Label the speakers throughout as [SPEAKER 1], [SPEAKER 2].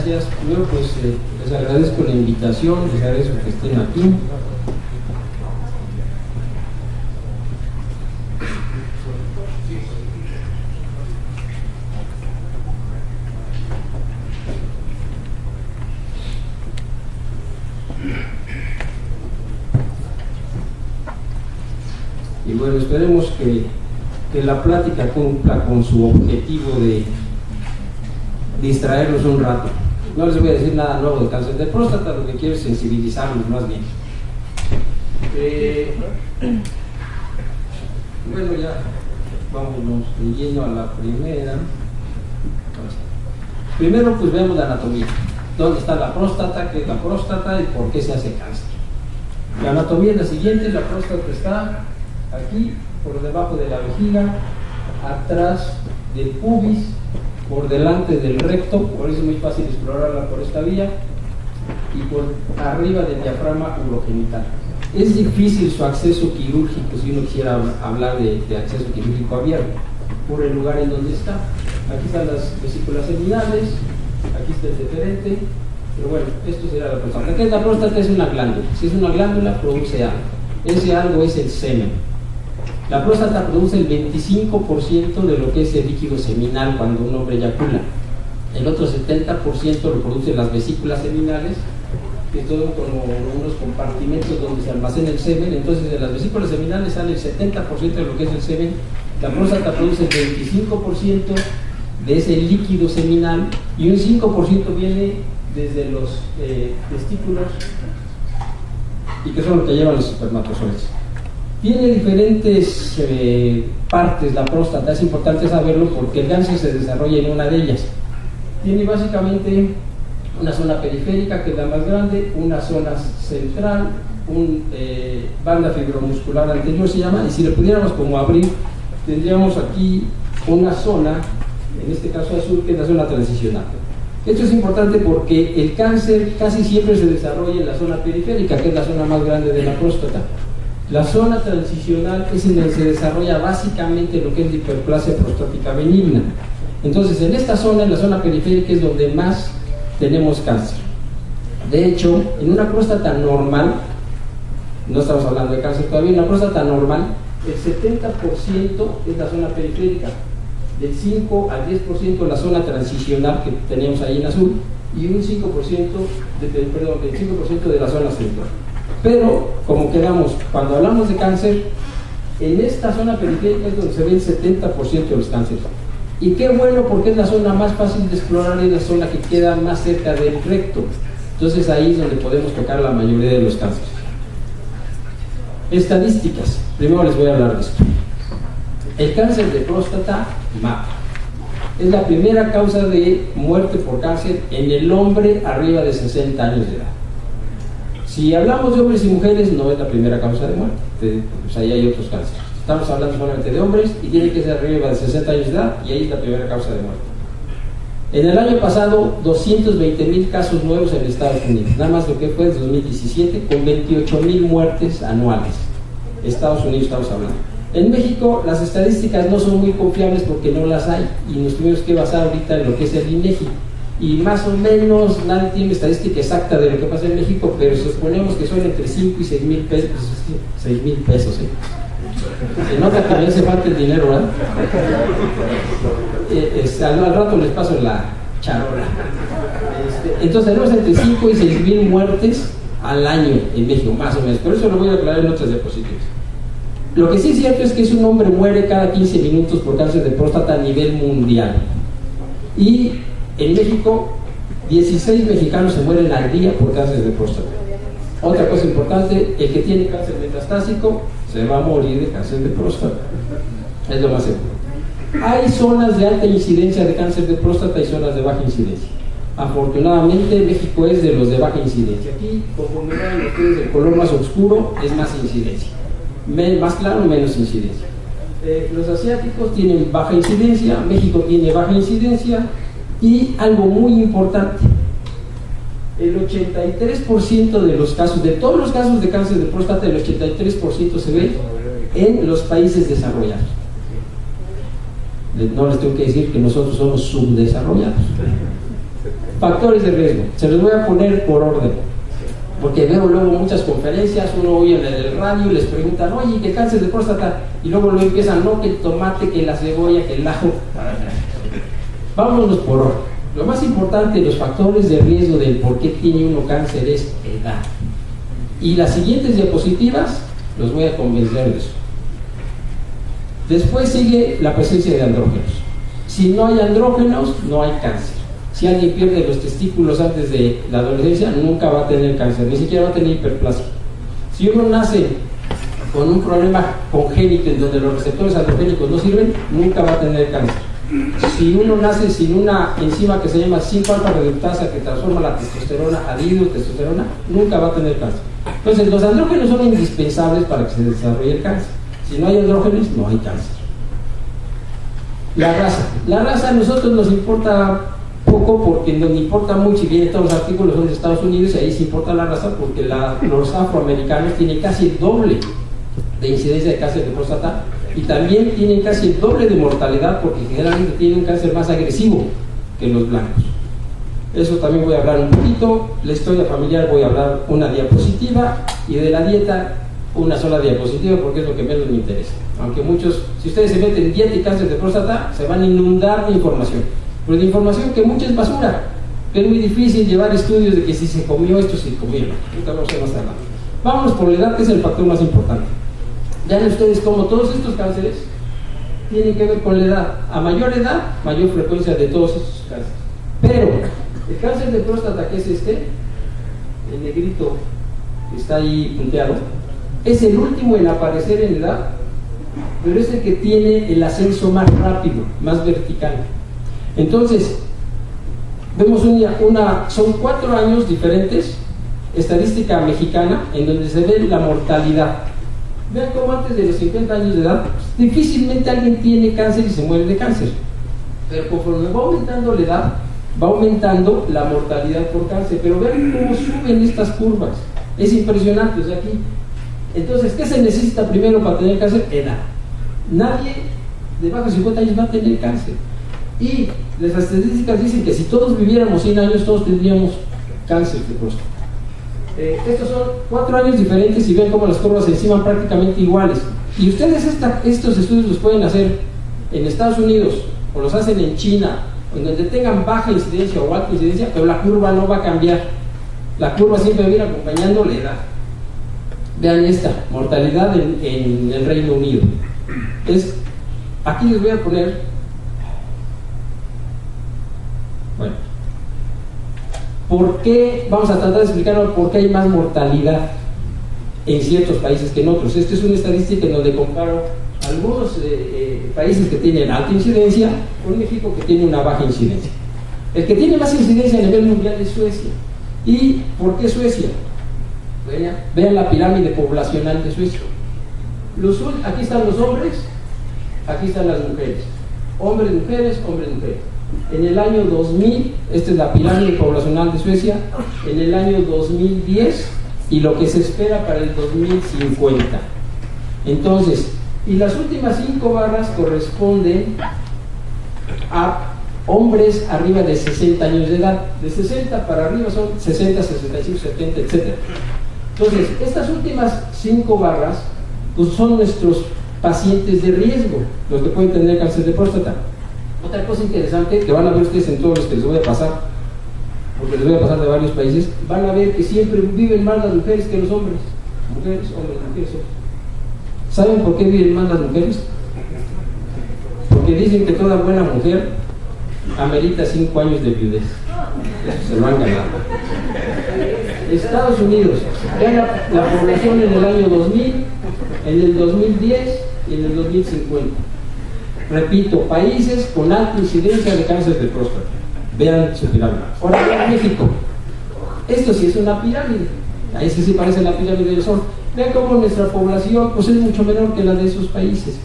[SPEAKER 1] gracias. Primero, pues les agradezco la invitación, les agradezco que estén aquí. Y bueno, esperemos que la plática cumpla con su objetivo de distraerlos un rato. No les voy a decir nada nuevo de cáncer de próstata, lo que quiero es sensibilizarlos más bien. Bueno, ya vámonos de lleno a la primera. Primero, pues veamos la anatomía. ¿Dónde está la próstata? ¿Qué es la próstata? ¿Y por qué se hace cáncer? La anatomía es la siguiente: la próstata está aquí, por debajo de la vejiga, atrás del pubis, por delante del recto, por eso es muy fácil explorarla por esta vía, y por arriba del diafragma urogenital. Es difícil su acceso quirúrgico si uno quisiera hablar de acceso quirúrgico abierto, por el lugar en donde está. Aquí están las vesículas seminales, aquí está el deferente, pero bueno, esto será la próstata. ¿Qué es la próstata? Es una glándula. Si es una glándula, produce algo. Ese algo es el semen. La próstata produce el 25% de lo que es el líquido seminal cuando un hombre eyacula. El otro 70% lo producen las vesículas seminales, que son como unos compartimentos donde se almacena el semen. Entonces, de las vesículas seminales sale el 70% de lo que es el semen. La próstata produce el 25% de ese líquido seminal y un 5% viene desde los testículos, y que son los que llevan los espermatozoides. Tiene diferentes partes la próstata, es importante saberlo porque el cáncer se desarrolla en una de ellas. Tiene básicamente una zona periférica, que es la más grande, una zona central, banda fibromuscular anterior se llama, y si le pudiéramos como abrir, tendríamos aquí una zona, en este caso azul, que es la zona transicional. Esto es importante porque el cáncer casi siempre se desarrolla en la zona periférica, que es la zona más grande de la próstata. La zona transicional es en donde se desarrolla básicamente lo que es la hiperplasia prostática benigna. Entonces, en esta zona, en la zona periférica, es donde más tenemos cáncer. De hecho, en una próstata normal, no estamos hablando de cáncer todavía, en una próstata normal, el 70% es la zona periférica, del 5 al 10% la zona transicional que tenemos ahí en azul, y un 5% de la zona central. Pero, como quedamos, cuando hablamos de cáncer, en esta zona periférica es donde se ve el 70% de los cánceres. Y qué bueno, porque es la zona más fácil de explorar, es la zona que queda más cerca del recto. Entonces ahí es donde podemos tocar la mayoría de los cánceres. Estadísticas. Primero les voy a hablar de esto. El cáncer de próstata mata. Es la primera causa de muerte por cáncer en el hombre arriba de 60 años de edad. Si hablamos de hombres y mujeres, no es la primera causa de muerte, pues ahí hay otros cánceres. Estamos hablando solamente de hombres y tiene que ser arriba de 60 años de edad, y ahí es la primera causa de muerte. En el año pasado, 220,000 casos nuevos en Estados Unidos, nada más lo que fue en 2017, con 28,000 muertes anuales. Estados Unidos estamos hablando. En México las estadísticas no son muy confiables porque no las hay, y nos tuvimos que basar ahorita en lo que es el INEGI. Y más o menos nadie tiene estadística exacta de lo que pasa en México, pero suponemos que son entre 5 y 6,000 pesos. 6,000 pesos, ¿eh? Se nota que me hace falta el dinero, ¿verdad? Al rato les paso la charola. Entonces tenemos entre 5 y 6,000 muertes al año en México, más o menos. Por eso lo voy a aclarar en otras diapositivas. Lo que sí es cierto es que un hombre muere cada 15 minutos por cáncer de próstata a nivel mundial. Y en México, 16 mexicanos se mueren al día por cáncer de próstata. Otra cosa importante, el que tiene cáncer metastásico se va a morir de cáncer de próstata. Es lo más seguro. Hay zonas de alta incidencia de cáncer de próstata y zonas de baja incidencia. Afortunadamente, México es de los de baja incidencia. Aquí, como verán ustedes, el color más oscuro es más incidencia. Más claro, menos incidencia. Los asiáticos tienen baja incidencia, México tiene baja incidencia. Y algo muy importante, el 83% de los casos, de todos los casos de cáncer de próstata, el 83% se ve en los países desarrollados. No les tengo que decir que nosotros somos subdesarrollados. Factores de riesgo, se los voy a poner por orden, porque veo luego muchas conferencias, uno oye en el radio y les preguntan, oye, ¿qué cáncer de próstata? Y luego empiezan, no, que el tomate, que la cebolla, que el ajo. Vámonos por orden. Lo más importante, los factores de riesgo del por qué tiene uno cáncer es edad. Y las siguientes diapositivas los voy a convencer de eso. Después sigue la presencia de andrógenos. Si no hay andrógenos, no hay cáncer. Si alguien pierde los testículos antes de la adolescencia, nunca va a tener cáncer, ni siquiera va a tener hiperplasia. Si uno nace con un problema congénito en donde los receptores androgénicos no sirven, nunca va a tener cáncer. Si uno nace sin una enzima que se llama 5-alfa reductasa que transforma la testosterona a dihidrotestosterona, nunca va a tener cáncer. Entonces, los andrógenos son indispensables para que se desarrolle el cáncer. Si no hay andrógenos, no hay cáncer. La raza a nosotros nos importa poco, porque nos importa mucho, y vienen todos los artículos son de Estados Unidos, y ahí se importa la raza, porque los afroamericanos tienen casi el doble de incidencia de cáncer de próstata, y también tienen casi el doble de mortalidad, porque generalmente tienen un cáncer más agresivo que los blancos. Eso también voy a hablar un poquito. La historia familiar voy a hablar una diapositiva, y de la dieta una sola diapositiva, porque es lo que menos me interesa. Aunque muchos, si ustedes se meten en dieta y cáncer de próstata, se van a inundar de información, pero de información que mucha es basura, que es muy difícil llevar estudios de que si se comió esto, si se comió no. Nunca vamos a más adelante. Vámonos por la edad, que es el factor más importante. Vean ustedes cómo todos estos cánceres tienen que ver con la edad. A mayor edad, mayor frecuencia de todos estos cánceres. Pero el cáncer de próstata, que es el negrito que está ahí punteado, es el último en aparecer en edad, pero es el que tiene el ascenso más rápido, más vertical. Entonces, vemos son 4 años diferentes, estadística mexicana, en donde se ve la mortalidad. Vean cómo antes de los 50 años de edad, difícilmente alguien tiene cáncer y se muere de cáncer. Pero conforme va aumentando la edad, va aumentando la mortalidad por cáncer. Pero vean cómo suben estas curvas. Es impresionante, o sea, aquí. Entonces, ¿qué se necesita primero para tener cáncer? Edad. Nadie debajo de 50 años va a tener cáncer. Y las estadísticas dicen que si todos viviéramos 100 años, todos tendríamos cáncer de próstata. Estos son 4 años diferentes, y ven cómo las curvas se enciman prácticamente iguales. Y ustedes estos estudios los pueden hacer en Estados Unidos, o los hacen en China, en donde tengan baja incidencia o alta incidencia, pero la curva no va a cambiar. La curva siempre va a ir acompañando la edad. Vean esta mortalidad en el Reino Unido. Aquí les voy a poner, bueno, ¿por qué? Vamos a tratar de explicar por qué hay más mortalidad en ciertos países que en otros. Esta es una estadística en donde comparo algunos países que tienen alta incidencia con México, que tiene una baja incidencia. El que tiene más incidencia a nivel mundial es Suecia. ¿Y por qué Suecia? Vean la pirámide poblacional de Suecia. Aquí están los hombres, aquí están las mujeres. Hombres, mujeres, hombres, mujeres. En el año 2000, esta es la pirámide poblacional de Suecia, en el año 2010 y lo que se espera para el 2050. Entonces, y las últimas 5 barras corresponden a hombres arriba de 60 años de edad. De 60 para arriba son 60, 65, 70, etc. Entonces, estas últimas 5 barras pues son nuestros pacientes de riesgo, los que pueden tener cáncer de próstata. Otra cosa interesante que van a ver ustedes en todos los que les voy a pasar, porque les voy a pasar de varios países, van a ver que siempre viven más las mujeres que los hombres. Mujeres, hombres, mujeres, hombres. ¿Saben por qué viven más las mujeres? Porque dicen que toda buena mujer amerita 5 años de viudez. Eso se lo han ganado. Estados Unidos, vean la población en el año 2000, en el 2010 y en el 2050. Repito, países con alta incidencia de cáncer de próstata. Vean su pirámide. Ahora vean México. Esto sí es una pirámide. Ahí sí parece la pirámide del Sol. Vean cómo nuestra población pues, es mucho menor que la de esos países.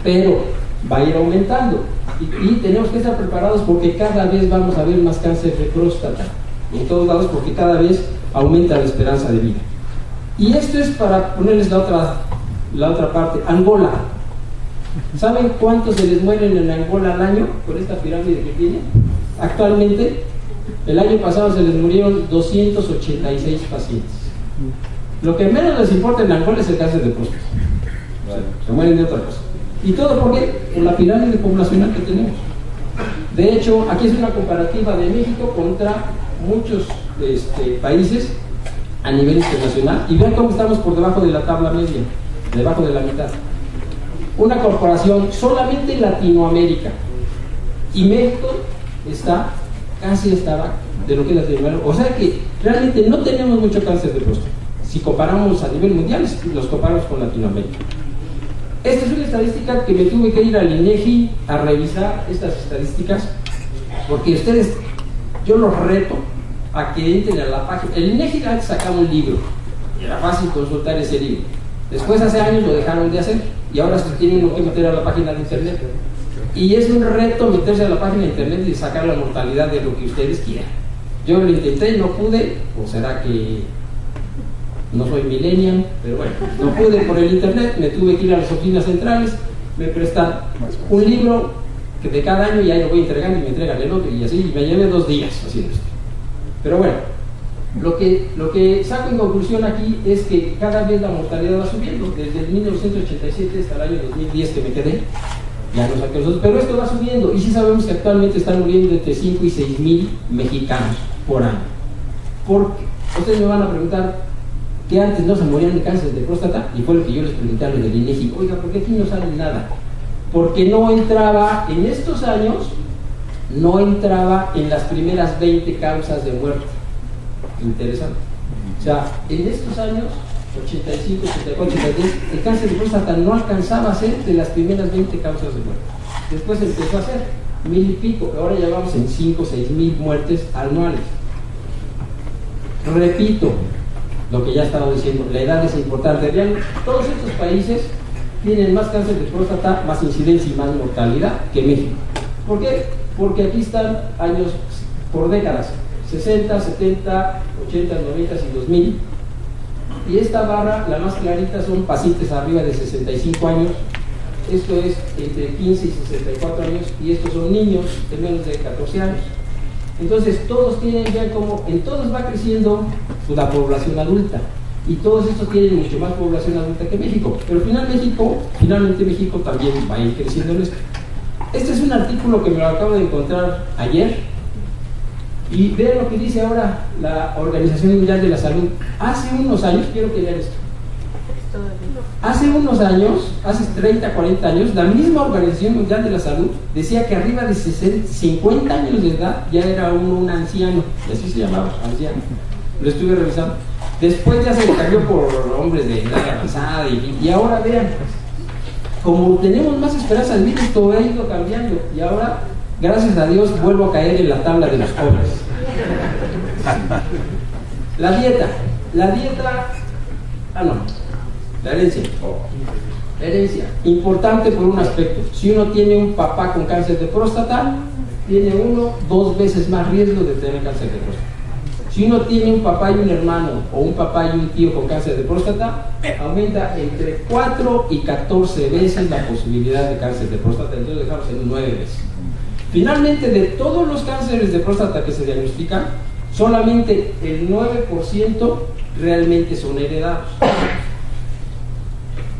[SPEAKER 1] Pero va a ir aumentando. Y tenemos que estar preparados, porque cada vez vamos a ver más cáncer de próstata. En todos lados, porque cada vez aumenta la esperanza de vida. Y esto es para ponerles la otra parte. Angola. ¿Saben cuántos se les mueren en Angola al año con esta pirámide que tiene? Actualmente El año pasado se les murieron 286 pacientes. Lo que menos les importa en Angola es el cáncer de próstata. Se mueren de otra cosa. ¿Y todo por qué? Por la pirámide poblacional que tenemos. De hecho, aquí es una comparativa de México contra muchos países a nivel internacional. Y vean cómo estamos por debajo de la tabla media, debajo de la mitad. Una comparación solamente en Latinoamérica. Y México casi estaba de lo que es Latinoamérica. O sea que realmente no tenemos mucho cáncer de próstata. Si comparamos a nivel mundial, los comparamos con Latinoamérica. Esta es una estadística que me tuve que ir al INEGI a revisar estas estadísticas, porque yo los reto a que entren a la página. El INEGI antes sacaba un libro, y era fácil consultar ese libro. Después, hace años, lo dejaron de hacer, y ahora se tienen que meter a la página de internet. Y es un reto meterse a la página de internet y sacar la mortalidad de lo que ustedes quieran. Yo lo intenté, no pude, o será que no soy millennial, pero bueno, no pude por el internet, me tuve que ir a las oficinas centrales, me prestan un libro que de cada año y ahí lo voy entregando y me entregan el otro y así, y me llevé 2 días haciendo esto. Pero bueno, lo que saco en conclusión aquí es que cada vez la mortalidad va subiendo, desde el 1987 hasta el año 2010 que me quedé, ya no saqué los otros, pero esto va subiendo, y sí sabemos que actualmente están muriendo entre 5 y 6 mil mexicanos por año. Porque ustedes me van a preguntar que antes no se morían de cáncer de próstata, y fue lo que yo les pregunté a los del INEGI: oiga, ¿por qué aquí no sale nada? Porque no entraba, en estos años, no entraba en las primeras 20 causas de muerte. Interesante. O sea, en estos años, 85, 84, 86, el cáncer de próstata no alcanzaba a ser de las primeras 20 causas de muerte. Después empezó a ser 1000 y pico, ahora ya vamos en 5 o 6 mil muertes anuales. Repito lo que ya estaba diciendo, la edad es importante. Vean, todos estos países tienen más cáncer de próstata, más incidencia y más mortalidad que México. ¿Por qué? Porque aquí están años por décadas, 60, 70, 80, 90 y 2000. Y esta barra, la más clarita, son pacientes arriba de 65 años. Esto es entre 15 y 64 años, y estos son niños de menos de 14 años. Entonces todos tienen, vean cómo en todos va creciendo la población adulta, y todos estos tienen mucho más población adulta que México, pero finalmente México también va a ir creciendo en esto. Este es un artículo que me lo acabo de encontrar ayer, y vean lo que dice ahora la Organización Mundial de la Salud. Hace unos años, quiero que vean esto, hace unos años, hace 30, 40 años, la misma Organización Mundial de la Salud decía que arriba de 50 años de edad ya era un anciano, y así se llamaba, anciano. Lo estuve revisando. Después ya se le cambió por hombres de edad avanzada, y ahora vean, como tenemos más esperanza de vida, esto ha ido cambiando, y ahora, gracias a Dios, vuelvo a caer en la tabla de los pobres. La dieta, la herencia. La herencia, importante por un aspecto. Si uno tiene un papá con cáncer de próstata, tiene 2 veces más riesgo de tener cáncer de próstata. Si uno tiene un papá y un hermano, o un papá y un tío con cáncer de próstata, aumenta entre 4 y 14 veces la posibilidad de cáncer de próstata. Entonces dejamos en 9 veces. Finalmente, de todos los cánceres de próstata que se diagnostican, solamente el 9% realmente son heredados.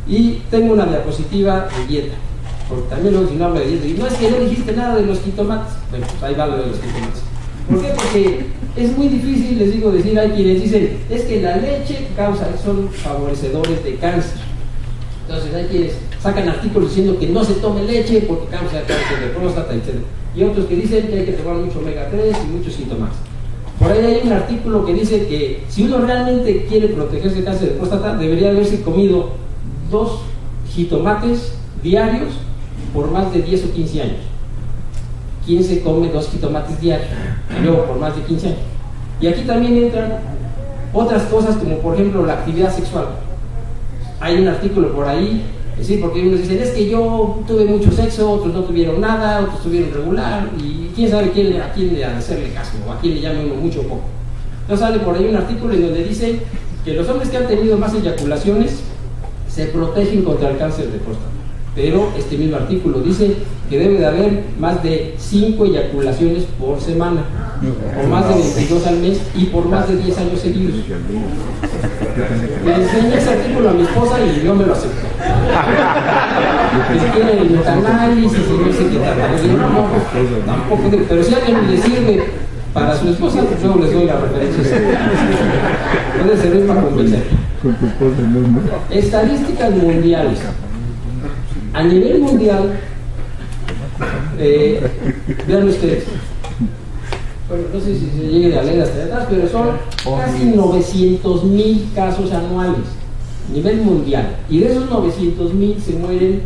[SPEAKER 1] Y tengo una diapositiva de dieta, porque también luego si no hablo de dieta, y no es que no dijiste nada de los jitomates. Bueno, pues ahí va lo de los jitomates. ¿Por qué? Porque es muy difícil, les digo, decir, hay quienes dicen, es que la leche son favorecedores de cáncer. Entonces hay quienes sacan artículos diciendo que no se tome leche porque causa cáncer de próstata, etc. Y otros que dicen que hay que tomar mucho omega 3 y muchos síntomas. Por ahí hay un artículo que dice que si uno realmente quiere protegerse de cáncer de próstata, debería haberse comido 2 jitomates diarios por más de 10 o 15 años. ¿Quién se come 2 jitomates diarios? Y luego por más de 15 años. Y aquí también entran otras cosas, como por ejemplo la actividad sexual. Hay un artículo por ahí, sí, porque unos dicen, es que yo tuve mucho sexo, otros no tuvieron nada, otros tuvieron regular, y quién sabe a quién le hacerle caso, o a quién le llame uno mucho o poco. Entonces sale por ahí un artículo en donde dice que los hombres que han tenido más eyaculaciones se protegen contra el cáncer de próstata. pero este mismo artículo dice que debe de haber más de 5 eyaculaciones por semana, por más de 22 al mes y por más de 10 años seguidos. Le enseñé ese artículo a mi esposa y yo me lo acepto. Que tiene el metanálisis y no se quita tampoco, pero si a alguien le sirve para su esposa, pues yo les doy la referencia. Puede servir para convencer. Estadísticas mundiales. A nivel mundial, vean ustedes, bueno, no sé si se llegue a leer hasta atrás, pero son casi 900,000 casos anuales a nivel mundial, y de esos 900,000 se mueren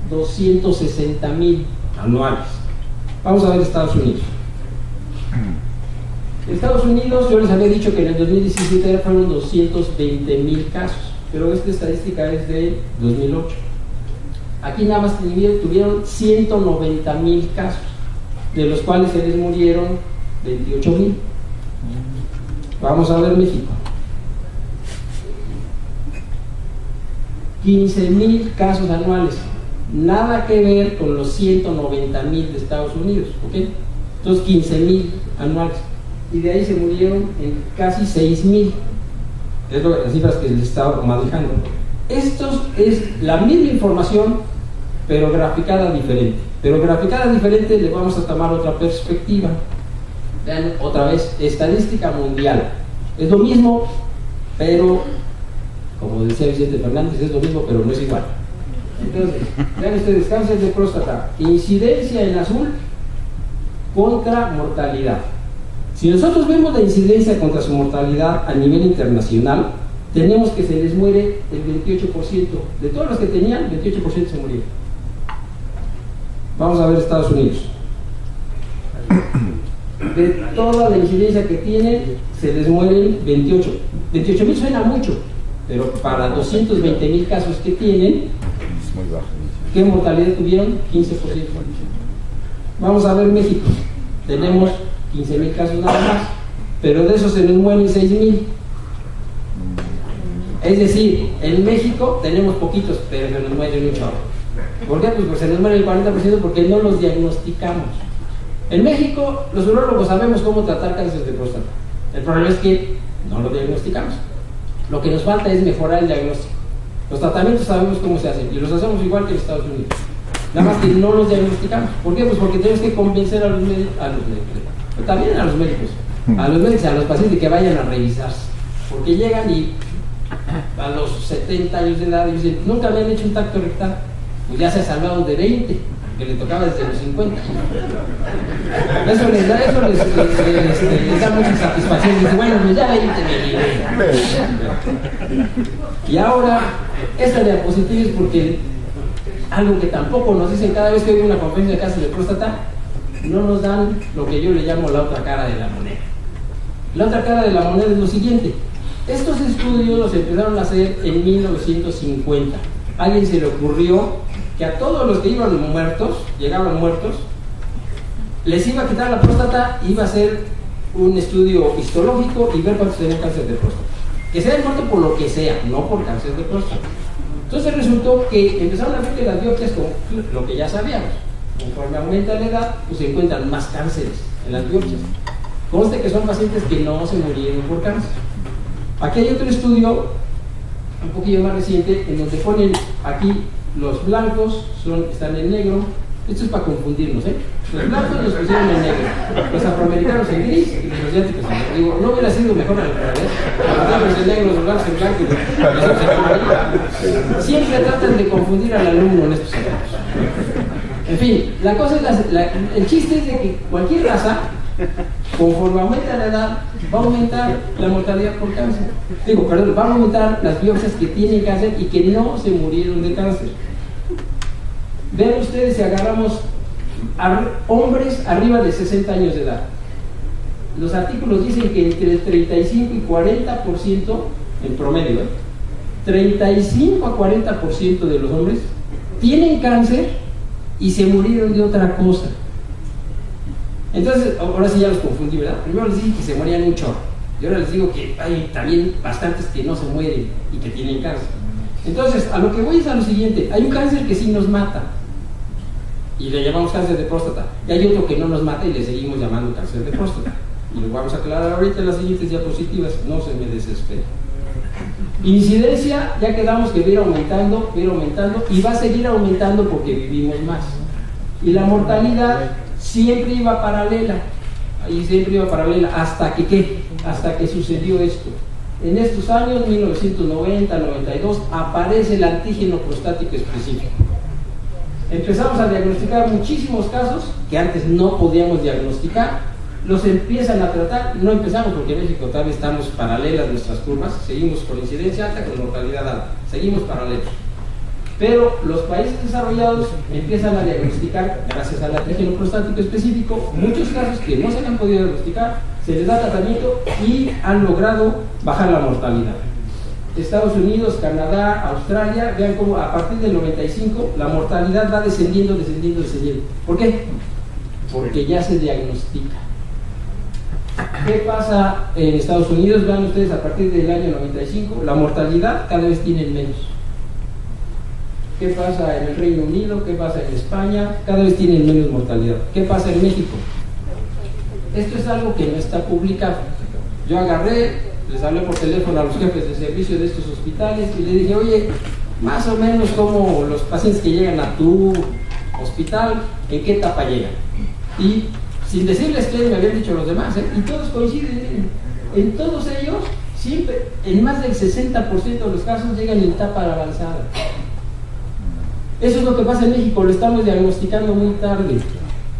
[SPEAKER 1] 260,000 anuales. Vamos a ver Estados Unidos. Estados Unidos, yo les había dicho que en el 2017 fueron 220,000 casos, pero esta estadística es de 2008. Aquí nada más tuvieron 190,000 casos, de los cuales se les murieron 28,000. Vamos a ver México. 15,000 casos anuales, nada que ver con los 190,000 de Estados Unidos, ¿ok? Entonces 15,000 anuales, y de ahí se murieron en casi 6,000. Es las cifras que les estaba manejando. Esto es la misma información, pero graficada diferente. Pero graficada diferente le vamos a tomar otra perspectiva. Vean otra vez, estadística mundial. Es lo mismo, pero, como decía Vicente Fernández, es lo mismo, pero no es igual. Entonces, vean ustedes, cáncer de próstata, incidencia en azul contra mortalidad. Si nosotros vemos la incidencia contra su mortalidad a nivel internacional, tenemos que se les muere el 28%. De todos los que tenían, 28% se murieron. Vamos a ver Estados Unidos. De toda la incidencia que tienen, se les mueren 28. 28,000 suena mucho, pero para 220,000 casos que tienen, ¿qué mortalidad tuvieron? 15%. Vamos a ver México. Tenemos 15,000 casos nada más, pero de esos se nos mueren 6,000. Es decir, en México tenemos poquitos, pero se nos mueren un chorro. ¿Por qué? Pues porque se nos muere el 40% porque no los diagnosticamos. En México, los urólogos sabemos cómo tratar cáncer de próstata. El problema es que no lo diagnosticamos. Lo que nos falta es mejorar el diagnóstico. Los tratamientos sabemos cómo se hacen y los hacemos igual que en Estados Unidos. Nada más que no los diagnosticamos. ¿Por qué? Pues porque tenemos que convencer a los médicos, también a los médicos, y a los pacientes que vayan a revisarse. Porque llegan y a los 70 años de edad y dicen, nunca me han hecho un tacto rectal. Pues ya se ha salvado de 20, que le tocaba desde los 50. Eso les da mucha satisfacción. Dice, bueno, pues ya 20 me libré. Y ahora, esta diapositiva es porque algo que tampoco nos dicen cada vez que hay una conferencia de cáncer de próstata, no nos dan lo que yo le llamo la otra cara de la moneda. La otra cara de la moneda es lo siguiente. Estos estudios los empezaron a hacer en 1950. A alguien se le ocurrió que a todos los que iban muertos, llegaban muertos, les iba a quitar la próstata, iba a hacer un estudio histológico y ver cuántos tenían cáncer de próstata. Que se hayan muerto por lo que sea, no por cáncer de próstata. Entonces resultó que empezaron a ver que las biopsias, con lo que ya sabíamos, conforme aumenta la edad, pues se encuentran más cánceres en las biopsias. Conste que son pacientes que no se murieron por cáncer. Aquí hay otro estudio, un poquillo más reciente, en donde ponen aquí los blancos, están en negro. Esto es para confundirnos, ¿eh? Los blancos los pusieron en negro, los afroamericanos en gris y los asiáticos en negro. Digo, no hubiera sido mejor al revés. Los blancos en negro, los blancos en blanco y los otros en amarillo. Siempre tratan de confundir al alumno en estos ejemplos. En fin, la cosa es el chiste es de que cualquier raza, conforme aumenta la edad, va a aumentar la mortalidad por cáncer. Va a aumentar las biopsias que tienen cáncer y que no se murieron de cáncer. Vean ustedes si agarramos a hombres arriba de 60 años de edad. Los artículos dicen que entre el 35 y 40% en promedio, 35 a 40% de los hombres tienen cáncer y se murieron de otra cosa. Entonces, ahora sí ya los confundí, ¿verdad? Primero les dije que se morían un chorro, y ahora les digo que hay también bastantes que no se mueren y que tienen cáncer. Entonces, a lo que voy es a lo siguiente: hay un cáncer que sí nos mata y le llamamos cáncer de próstata, y hay otro que no nos mata y le seguimos llamando cáncer de próstata, y lo vamos a aclarar ahorita en las siguientes diapositivas, no se me desespere. Incidencia, ya quedamos que va a ir aumentando y va a seguir aumentando porque vivimos más, y la mortalidad siempre iba paralela, hasta que ¿qué? Hasta que sucedió esto. En estos años, 1990, 92, aparece el antígeno prostático específico. Empezamos a diagnosticar muchísimos casos que antes no podíamos diagnosticar, los empiezan a tratar, no empezamos porque en México todavía estamos paralelas nuestras curvas, seguimos con incidencia alta, con mortalidad alta, seguimos paralelos. Pero los países desarrollados empiezan a diagnosticar, gracias al antígeno prostático específico, muchos casos que no se han podido diagnosticar, se les da tratamiento y han logrado bajar la mortalidad. Estados Unidos, Canadá, Australia, vean cómo a partir del 95 la mortalidad va descendiendo. ¿Por qué? Porque ya se diagnostica. ¿Qué pasa en Estados Unidos? Vean ustedes, a partir del año 95 la mortalidad cada vez tienen menos. ¿Qué pasa en el Reino Unido? ¿Qué pasa en España? Cada vez tienen menos mortalidad. ¿Qué pasa en México? Esto es algo que no está publicado. Yo agarré, les hablé por teléfono a los jefes de servicio de estos hospitales y le dije: oye, más o menos como los pacientes que llegan a tu hospital, ¿en qué etapa llegan? Y sin decirles que me habían dicho los demás, y todos coinciden en todos ellos, siempre, en más del 60% de los casos llegan en etapa avanzada. Eso es lo que pasa en México, lo estamos diagnosticando muy tarde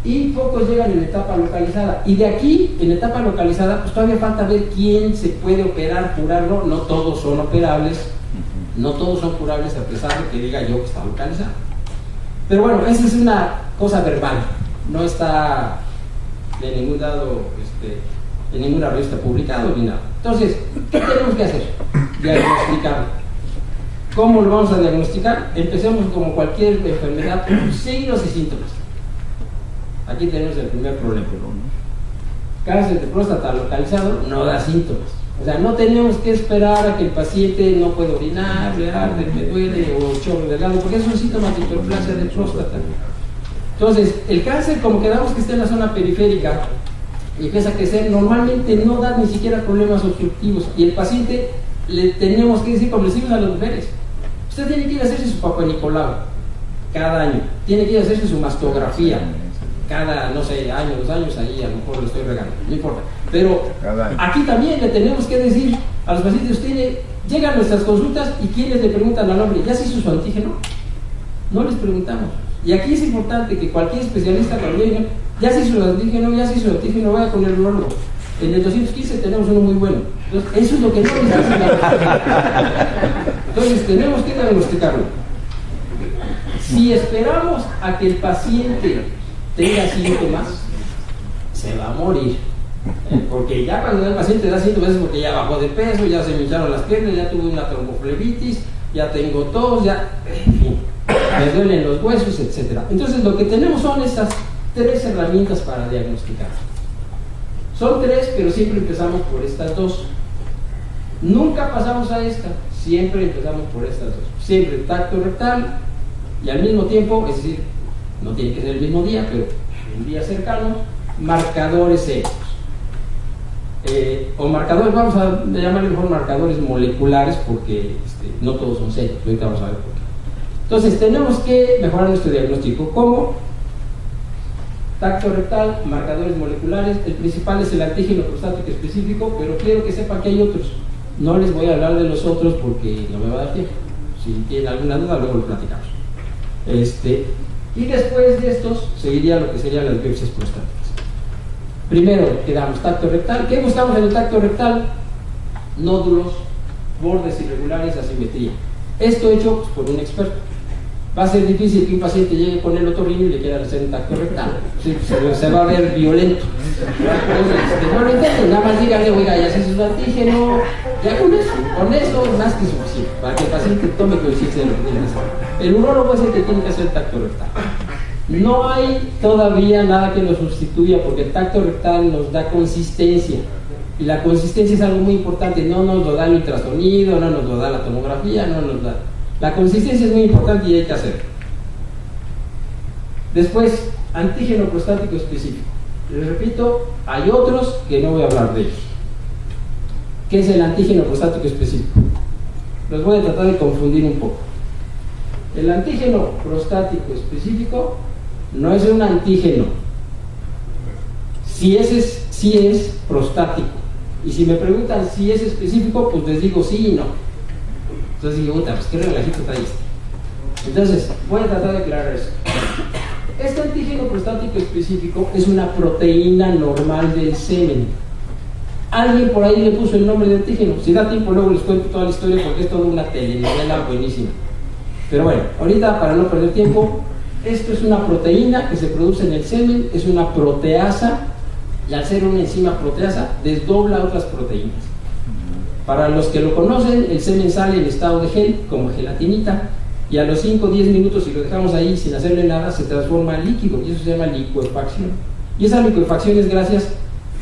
[SPEAKER 1] y pocos llegan en etapa localizada, y de aquí, en etapa localizada, pues todavía falta ver quién se puede operar, curarlo. No todos son operables, no todos son curables, a pesar de que diga yo que está localizado. Pero bueno, esa es una cosa verbal, no está de ningún lado, en ninguna revista publicado ni nada. Entonces, ¿qué tenemos que hacer? Diagnosticarlo. ¿Cómo lo vamos a diagnosticar? Empecemos como cualquier enfermedad, con signos y síntomas. Aquí tenemos el primer problema. Cáncer de próstata localizado no da síntomas. O sea, no tenemos que esperar a que el paciente no puede orinar, le arde, me duele o chorro de lado, porque esos son síntomas de hiperplasia de próstata. Entonces, el cáncer, como quedamos que está en la zona periférica y empieza a crecer, normalmente no da ni siquiera problemas obstructivos, y el paciente le tenemos que decir, como le decimos a las mujeres: usted tiene que ir a hacerse su Papa Nicolau cada año, tiene que ir a hacerse su mastografía cada, no sé, año, 2 años, ahí a lo mejor lo estoy regando, no importa. Pero aquí también le tenemos que decir a los pacientes: usted llegan a nuestras consultas y quienes le preguntan al hombre: ¿ya se hizo su antígeno? No les preguntamos. Y aquí es importante que cualquier especialista, cuando llegue: ya se hizo su antígeno, vaya con el urólogo. En el 215 tenemos uno muy bueno. Entonces, eso es lo que no necesitamos. Entonces, tenemos que diagnosticarlo. Si esperamos a que el paciente tenga síntomas, se va a morir. Porque ya cuando el paciente da síntomas es porque ya bajó de peso, ya se me hincharon las piernas, ya tuve una tromboflebitis, ya tengo tos, ya, en fin, me duelen los huesos, etc. Entonces, lo que tenemos son estas 3 herramientas para diagnosticar. Son 3, pero siempre empezamos por estas 2. Nunca pasamos a esta, siempre empezamos por estas 2. Siempre tacto rectal, y al mismo tiempo, es decir, no tiene que ser el mismo día, pero en días cercanos, marcadores serios. O marcadores, vamos a llamarle mejor marcadores moleculares, porque no todos son serios. Ahorita vamos a ver por qué. Entonces, tenemos que mejorar nuestro diagnóstico. ¿Cómo? Tacto rectal, marcadores moleculares. El principal es el antígeno prostático específico, pero quiero que sepan que hay otros. No les voy a hablar de los otros porque no me va a dar tiempo. Si tienen alguna duda, luego lo platicamos. Y después de estos, seguiría lo que serían las biopsias prostáticas. Primero, quedamos tacto rectal. ¿Qué buscamos en el tacto rectal? Nódulos, bordes irregulares, asimetría. Esto hecho por un experto. Va a ser difícil que un paciente llegue con el otorrino y le quiera hacer un tacto rectal. Sí, se va a ver violento. Entonces, no lo intenten, nada más díganle: oiga, ya se hizo su antígeno. Ya con eso más que suficiente para que el paciente tome conciencia de lo que tiene que hacer. El urólogo es el que tiene que hacer el tacto rectal. No hay todavía nada que lo sustituya, porque el tacto rectal nos da consistencia, y la consistencia es algo muy importante. No nos lo da el ultrasonido, no nos lo da la tomografía, no nos da. La consistencia es muy importante y hay que hacerlo. Después, antígeno prostático específico. Les repito, hay otros que no voy a hablar de ellos. ¿Qué es el antígeno prostático específico? Los voy a tratar de confundir un poco. El antígeno prostático específico no es un antígeno. Si es prostático. Y si me preguntan si es específico, pues les digo sí y no. Entonces digo, puta, pues qué relajito está este. Entonces, voy a tratar de aclarar eso. Este antígeno prostático específico es una proteína normal del semen. Alguien por ahí le puso el nombre de antígeno. Si da tiempo, luego les cuento toda la historia porque es toda una telenovela buenísima. Pero bueno, ahorita para no perder tiempo, esto es una proteína que se produce en el semen, es una proteasa, y al ser una enzima proteasa, desdobla otras proteínas. Para los que lo conocen, el semen sale en estado de gel, como gelatinita, y a los 5 o 10 minutos, si lo dejamos ahí sin hacerle nada, se transforma en líquido, y eso se llama licuefacción. Y esa licuefacción es gracias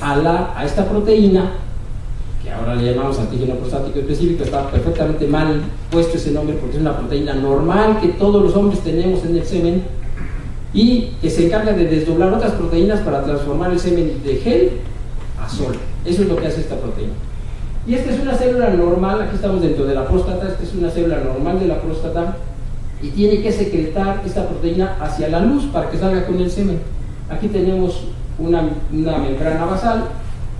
[SPEAKER 1] a esta proteína, que ahora le llamamos antígeno prostático específico. Está perfectamente mal puesto ese nombre porque es una proteína normal que todos los hombres tenemos en el semen y que se encarga de desdoblar otras proteínas para transformar el semen de gel a sol. Eso es lo que hace esta proteína. Y esta es una célula normal, aquí estamos dentro de la próstata, esta es una célula normal de la próstata y tiene que secretar esta proteína hacia la luz para que salga con el semen. Aquí tenemos una membrana basal,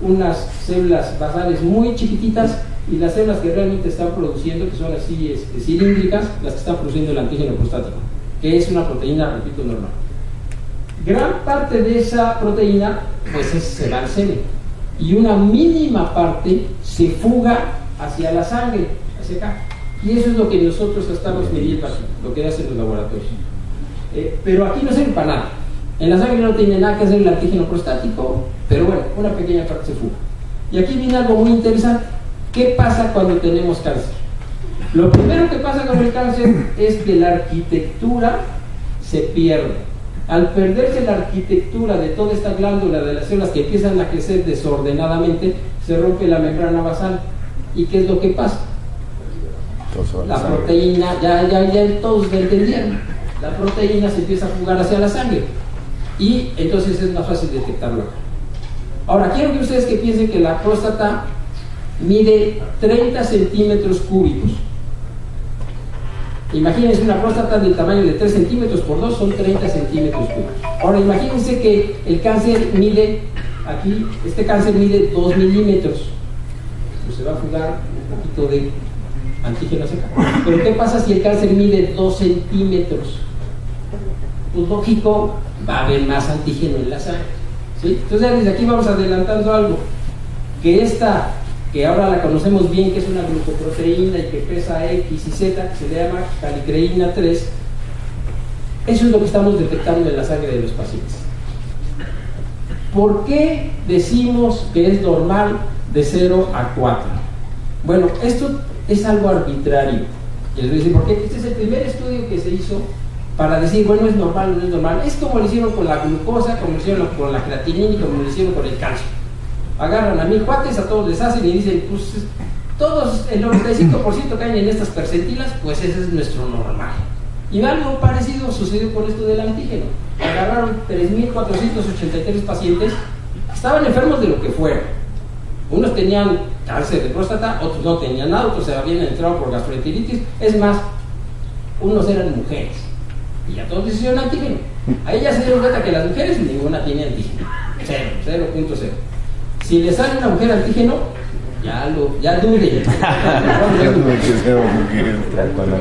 [SPEAKER 1] unas células basales muy chiquititas y las células que realmente están produciendo, que son así cilíndricas, las que están produciendo el antígeno prostático, que es una proteína, repito, normal. Gran parte de esa proteína pues se va al semen y una mínima parte se fuga hacia la sangre, hacia acá, y eso es lo que nosotros estamos midiendo aquí, lo que hacen los laboratorios. Pero aquí no sirve para nada. En la sangre no tiene nada que hacer el antígeno prostático, pero bueno, una pequeña parte se fuga. Y aquí viene algo muy interesante. ¿Qué pasa cuando tenemos cáncer? Lo primero que pasa con el cáncer es que la arquitectura se pierde. Al perderse la arquitectura de toda esta glándula de las células que empiezan a crecer desordenadamente, se rompe la membrana basal. ¿Y qué es lo que pasa? La proteína, ya todos lo entendieron. La proteína se empieza a fugar hacia la sangre. Y entonces es más fácil detectarlo. Ahora, quiero que ustedes que piensen que la próstata mide 30 centímetros cúbicos. Imagínense una próstata del tamaño de 3 centímetros por 2 son 30 centímetros cúbicos. Ahora, imagínense que el cáncer mide, aquí, este cáncer mide 2 milímetros. Pues se va a fugar un poquito de antígeno hacia acá. Pero ¿qué pasa si el cáncer mide 2 centímetros? Pues lógico, va a haber más antígeno en la sangre, ¿sí? Entonces desde aquí vamos adelantando algo, que esta, que ahora la conocemos bien, que es una glucoproteína y que pesa X y Z, que se le llama calicreína 3, eso es lo que estamos detectando en la sangre de los pacientes. ¿Por qué decimos que es normal de 0 a 4? Bueno, esto es algo arbitrario. Y les voy a decir, porque este es el primer estudio que se hizo para decir, bueno, es normal o no es normal. Es como lo hicieron con la glucosa, como lo hicieron con la creatinina y como lo hicieron con el calcio. Agarran a 1000 cuates, a todos les hacen y dicen, pues todos, el 95% caen en estas percentilas, pues ese es nuestro normal. Y algo parecido sucedió con esto del antígeno. Agarraron 3.483 pacientes, estaban enfermos de lo que fuera. Unos tenían cáncer de próstata, otros no tenían nada, otros se habían entrado por gastroenteritis. Es más, unos eran mujeres. Y a todos les hicieron antígeno. Ahí ya se dieron cuenta que las mujeres ninguna tiene antígeno. 0.0. Si le sale una mujer antígeno, ya dure.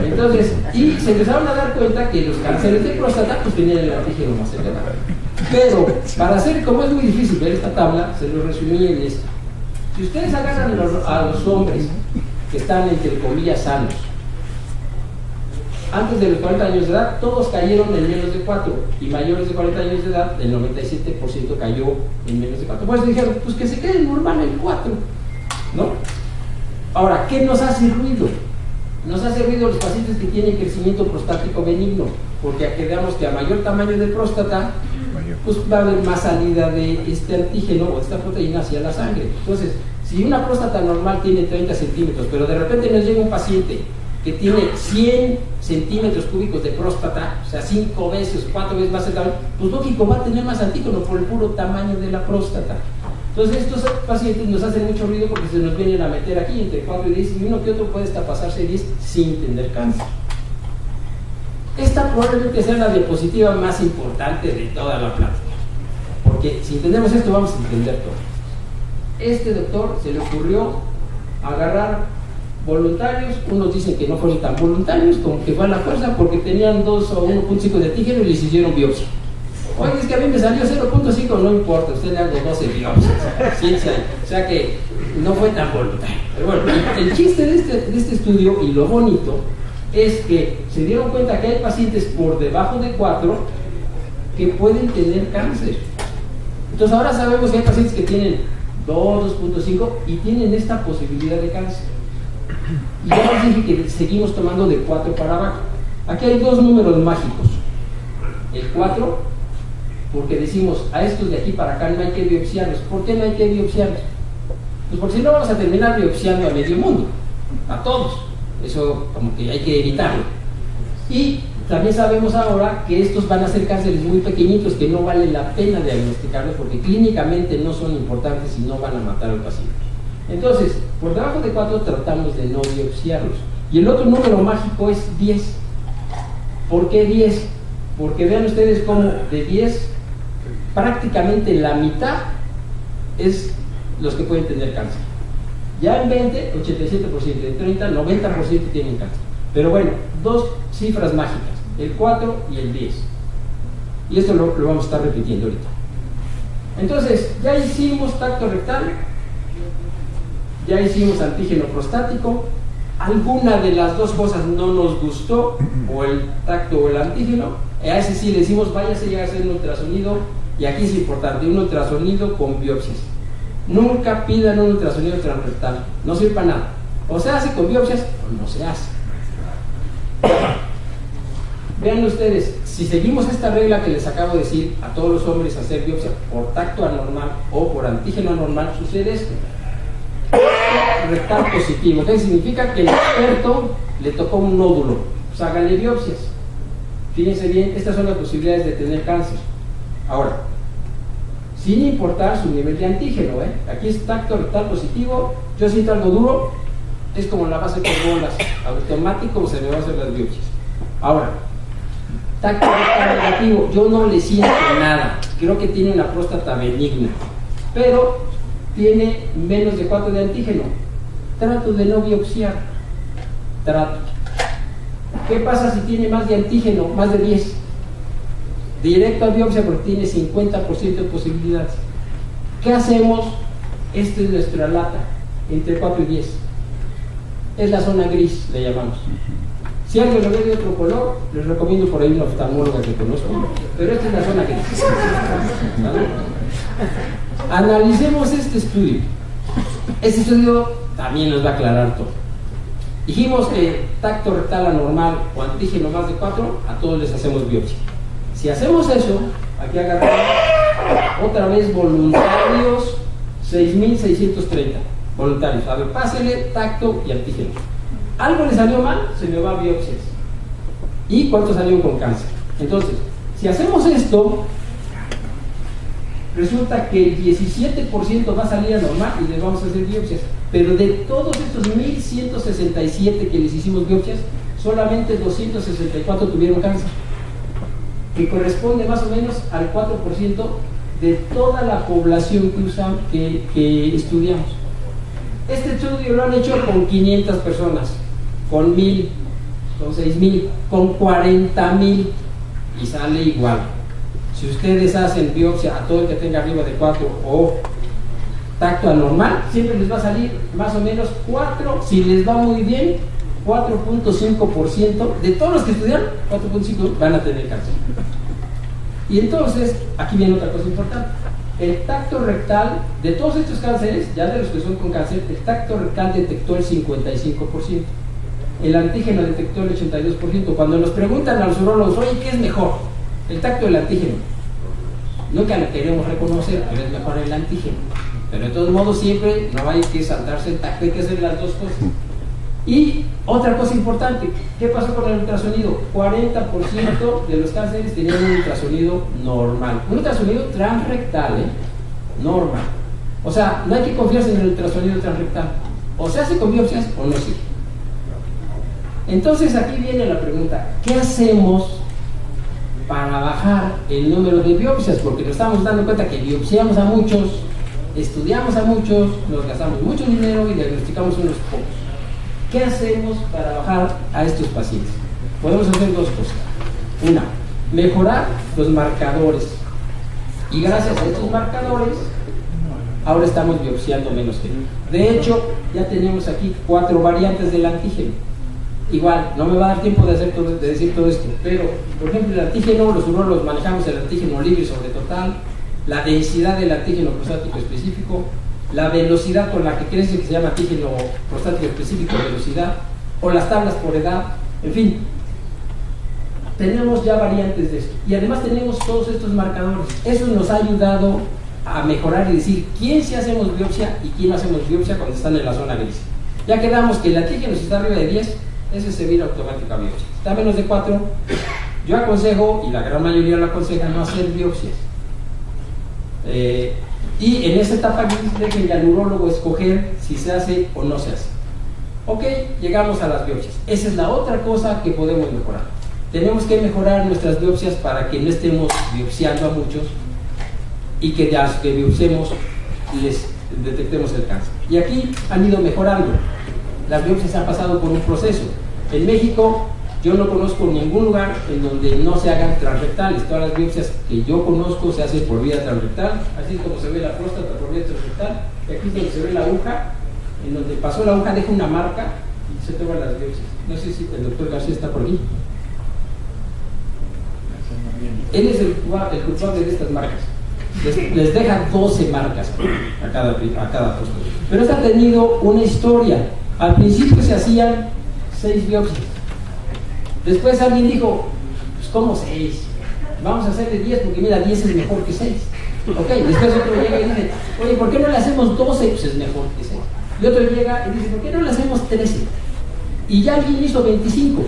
[SPEAKER 1] Entonces, y se empezaron a dar cuenta que los cánceres de próstata pues tenían el antígeno más elevado. Pero, para hacer, como es muy difícil ver esta tabla, se lo resumí en esto. Si ustedes agarran a los hombres que están entre comillas sanos, antes de los 40 años de edad, todos cayeron en menos de 4, y mayores de 40 años de edad, el 97% cayó en menos de 4. Pues dijeron, pues que se quede normal en 4, ¿no? Ahora, ¿qué nos hace ruido? Nos hace ruido los pacientes que tienen crecimiento prostático benigno, porque quedamos que a mayor tamaño de próstata, pues va a haber más salida de este antígeno o esta proteína hacia la sangre. Entonces, si una próstata normal tiene 30 centímetros, pero de repente nos llega un paciente que tiene 100 centímetros cúbicos de próstata, o sea, 5 veces, 4 veces más el tamaño, pues lógico va a tener más antígeno por el puro tamaño de la próstata. Entonces estos pacientes nos hacen mucho ruido porque se nos vienen a meter aquí entre 4 y 10 y uno que otro puede hasta pasarse 10 sin tener cáncer. Esta probablemente sea la diapositiva más importante de toda la plática, porque si entendemos esto vamos a entender todo. Este doctor se le ocurrió agarrar voluntarios, unos dicen que no fueron tan voluntarios, como que fue a la fuerza porque tenían 2 o 1.5 de antígeno y les hicieron biopsia. Oye, es que a mí me salió 0.5, no importa, usted le hago 12 biopsias, ciencia, o sea que no fue tan voluntario. Pero bueno, el chiste de este estudio y lo bonito es que se dieron cuenta que hay pacientes por debajo de 4 que pueden tener cáncer. Entonces ahora sabemos que hay pacientes que tienen 2, 2.5 y tienen esta posibilidad de cáncer. Y ya les dije que seguimos tomando de 4 para abajo. Aquí hay 2 números mágicos. El 4, porque decimos a estos de aquí para acá no hay que biopsiarlos. ¿Por qué no hay que biopsiarlos? Pues porque si no vamos a terminar biopsiando a medio mundo, a todos. Eso como que hay que evitarlo. Y también sabemos ahora que estos van a ser cánceres muy pequeñitos que no vale la pena diagnosticarlos porque clínicamente no son importantes y no van a matar al paciente. Entonces, por debajo de 4 tratamos de no biopsiarlos. Y el otro número mágico es 10. ¿Por qué 10? Porque vean ustedes cómo de 10, prácticamente la mitad es los que pueden tener cáncer. Ya en 20, 87%, en 30, 90% tienen cáncer. Pero bueno, 2 cifras mágicas, el 4 y el 10. Y esto lo vamos a estar repitiendo ahorita. Entonces, ya hicimos tacto rectal, ya hicimos antígeno prostático. Alguna de las 2 cosas no nos gustó, o el tacto o el antígeno, a ese sí le decimos váyase a hacer un ultrasonido. Y aquí es importante, un ultrasonido con biopsias. Nunca pidan un ultrasonido transrectal, no sirve para nada. O se hace con biopsias o no se hace. Vean ustedes, si seguimos esta regla que les acabo de decir a todos los hombres hacer biopsia por tacto anormal o por antígeno anormal, sucede esto. Rectal positivo, ¿qué significa? Que el experto le tocó un nódulo, pues háganle biopsias. Fíjense bien, estas son las posibilidades de tener cáncer. Ahora, sin importar su nivel de antígeno, aquí es tacto rectal positivo, yo siento algo duro, es como la base con bolas, automático se me van a hacer las biopsias. Ahora, tacto rectal negativo, yo no le siento nada, creo que tiene una próstata benigna, pero tiene menos de 4 de antígeno, trato de no biopsiar, trato. ¿Qué pasa si tiene más de antígeno, más de 10? Directo a biopsia porque tiene 50% de posibilidades. ¿Qué hacemos? Esta es nuestra lata, entre 4 y 10. Es la zona gris, le llamamos. Si alguien lo ve de otro color, les recomiendo por ahí una oftalmóloga que conozco, pero esta es la zona gris. ¿Vale? Analicemos este estudio. Este estudio también nos va a aclarar todo. Dijimos que tacto rectal anormal o antígeno más de 4, a todos les hacemos biopsia. Si hacemos eso, aquí agarramos otra vez voluntarios, 6.630 voluntarios. A ver, pásele tacto y antígeno. Algo le salió mal, se me va a biopsias. ¿Y cuántos salieron con cáncer? Entonces, si hacemos esto, resulta que el 17% va a salir anormal y les vamos a hacer biopsias. Pero de todos estos 1.167 que les hicimos biopsias, solamente 264 tuvieron cáncer, que corresponde más o menos al 4% de toda la población que estudiamos. Este estudio lo han hecho con 500 personas, con 1.000, con 6.000, con 40.000 y sale igual. Si ustedes hacen biopsia a todo el que tenga arriba de 4 o tacto anormal, siempre les va a salir más o menos 4, si les va muy bien, 4.5% de todos los que estudian, 4.5 van a tener cáncer. Y entonces, aquí viene otra cosa importante. El tacto rectal, de todos estos cánceres, ya de los que son con cáncer, el tacto rectal detectó el 55%. El antígeno detectó el 82%. Cuando nos preguntan a los urólogos, oye, ¿qué es mejor? El tacto o el antígeno. Nunca lo queremos reconocer, pero es mejor el antígeno. Pero de todos modos siempre no hay que saltarse el tacto, hay que hacer las dos cosas. Y otra cosa importante, ¿qué pasó con el ultrasonido? 40% de los cánceres tenían un ultrasonido normal, un ultrasonido transrectal, normal. O sea, no hay que confiarse en el ultrasonido transrectal, o se hace con biopsias o no se. Entonces aquí viene la pregunta, ¿qué hacemos para bajar el número de biopsias? Porque nos estamos dando cuenta que biopsiamos a muchos, estudiamos a muchos, nos gastamos mucho dinero y diagnosticamos unos pocos. ¿Qué hacemos para bajar a estos pacientes? Podemos hacer dos cosas. Una, mejorar los marcadores. Y gracias a estos marcadores, ahora estamos biopsiando menos que nunca. De hecho, ya tenemos aquí 4 variantes del antígeno. Igual, no me va a dar tiempo de decir todo esto, pero, por ejemplo, el antígeno, los urólogos manejamos el antígeno libre sobre total, la densidad del antígeno prostático específico, la velocidad con la que crece, que se llama antígeno prostático específico velocidad, o las tablas por edad, en fin. Tenemos ya variantes de esto. Y además tenemos todos estos marcadores. Eso nos ha ayudado a mejorar y decir quién sí hacemos biopsia y quién no hacemos biopsia cuando están en la zona gris. Ya quedamos que el antígeno, si está arriba de 10, ese se vira automática biopsia. Si está menos de 4, yo aconsejo, y la gran mayoría lo aconseja, no hacer biopsias. Y en esa etapa gris dejen al urólogo escoger si se hace o no se hace. Ok, llegamos a las biopsias. Esa es la otra cosa que podemos mejorar. Tenemos que mejorar nuestras biopsias para que no estemos biopsiando a muchos y que ya que biopsemos les detectemos el cáncer. Y aquí han ido mejorando. Las biopsias han pasado por un proceso. En México yo no conozco ningún lugar en donde no se hagan transrectales. Todas las biopsias que yo conozco se hacen por vía transrectal, así es como se ve la próstata por vía transrectal. Y aquí es donde se ve la aguja, en donde pasó la aguja deja una marca y se toman las biopsias. No sé si el doctor García está por aquí. Él es el culpable de estas marcas. Les deja 12 marcas a cada próstata. Pero esto ha tenido una historia. Al principio se hacían 6 biopsias. Después alguien dijo, pues ¿cómo 6? Vamos a hacerle 10 porque mira, 10 es mejor que 6. Ok, después otro llega y dice, oye, ¿por qué no le hacemos 12? Pues es mejor que 6. Y otro llega y dice, ¿por qué no le hacemos 13? Y ya alguien hizo 25.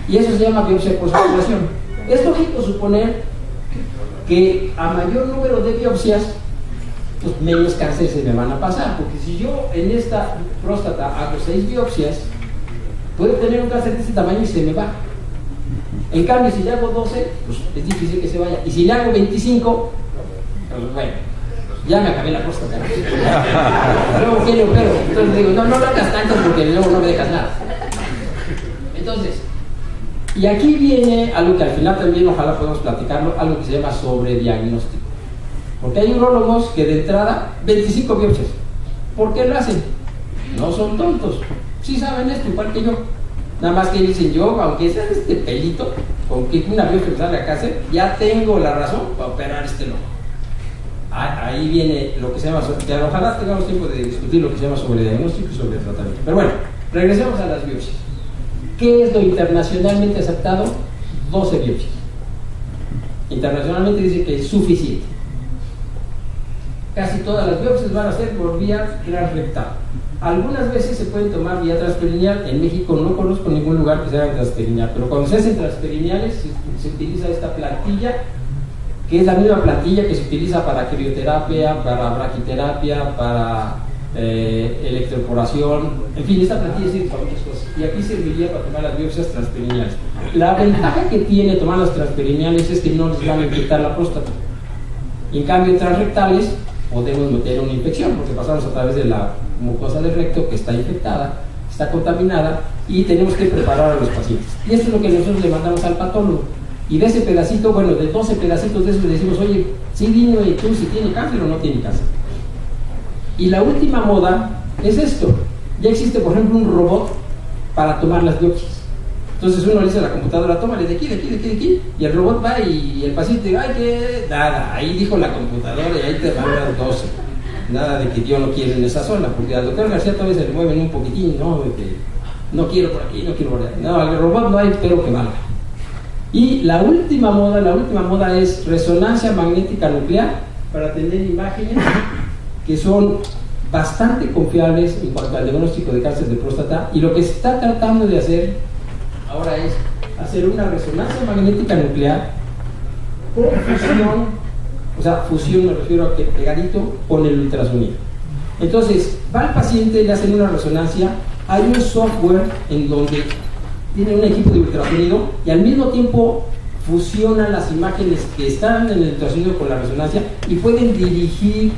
[SPEAKER 1] Y eso se llama biopsia por saturación. Es lógico suponer que a mayor número de biopsias, pues menos cáncer se me van a pasar, porque si yo en esta próstata hago 6 biopsias, puedo tener un cáncer de este tamaño y se me va. En cambio, si le hago 12, pues es difícil que se vaya. Y si le hago 25, pues bueno, ya me acabé la próstata. Luego, ¿qué le opero? Entonces digo, no lo hagas tanto porque luego no me dejas nada. Entonces, y aquí viene algo que al final también ojalá podamos platicarlo, algo que se llama sobrediagnóstico. Porque hay urólogos que de entrada, 25 biopsias. ¿Por qué lo hacen? No son tontos. Sí saben esto, igual que yo. Nada más que dicen yo, aunque sea este pelito, con que una biopsia me salga a cáncer, ya tengo la razón para operar este loco. Ahí viene lo que se llama, que ojalá tengamos tiempo de discutir lo que se llama sobrediagnóstico y sobre tratamiento. Pero bueno, regresemos a las biopsias. ¿Qué es lo internacionalmente aceptado? 12 biopsias. Internacionalmente dice que es suficiente. Casi todas las biopsias van a ser por vía transrectal. Algunas veces se pueden tomar vía transperineal. En México no conozco ningún lugar que se haga transperineal, pero cuando se hacen transperineales se utiliza esta plantilla, que es la misma plantilla que se utiliza para crioterapia, para braquiterapia, para electroporación, en fin, esta plantilla sirve para muchas cosas. Y aquí serviría para tomar las biopsias transperineales. La ventaja que tiene tomar las transperineales es que no les van a infectar la próstata. Y en cambio, transrectales podemos meter una infección, porque pasamos a través de la mucosa del recto que está infectada, está contaminada, y tenemos que preparar a los pacientes. Y esto es lo que nosotros le mandamos al patólogo. Y de ese pedacito, bueno, de 12 pedacitos de eso le decimos, oye, sí, dime tú si tiene cáncer o no tiene cáncer. Y la última moda es esto. Ya existe, por ejemplo, un robot para tomar las biopsias. Entonces uno le dice a la computadora, tómale de aquí, de aquí, de aquí, de aquí, y el robot va y el paciente, ay, que nada, ahí dijo la computadora y ahí te mandan 12. Nada de que Dios no quiere en esa zona, porque al doctor García todavía se le mueven un poquitín, ¿no? De que no quiero por aquí, no quiero por allá. No, el robot no hay, pero que valga. Y la última moda es resonancia magnética nuclear para tener imágenes que son bastante confiables en cuanto al diagnóstico de cáncer de próstata, y lo que se está tratando de hacer ahora es hacer una resonancia magnética nuclear con fusión, o sea, fusión me refiero a que pegadito con el ultrasonido. Entonces, va al paciente, le hacen una resonancia, hay un software en donde tiene un equipo de ultrasonido y al mismo tiempo fusiona las imágenes que están en el ultrasonido con la resonancia y pueden dirigir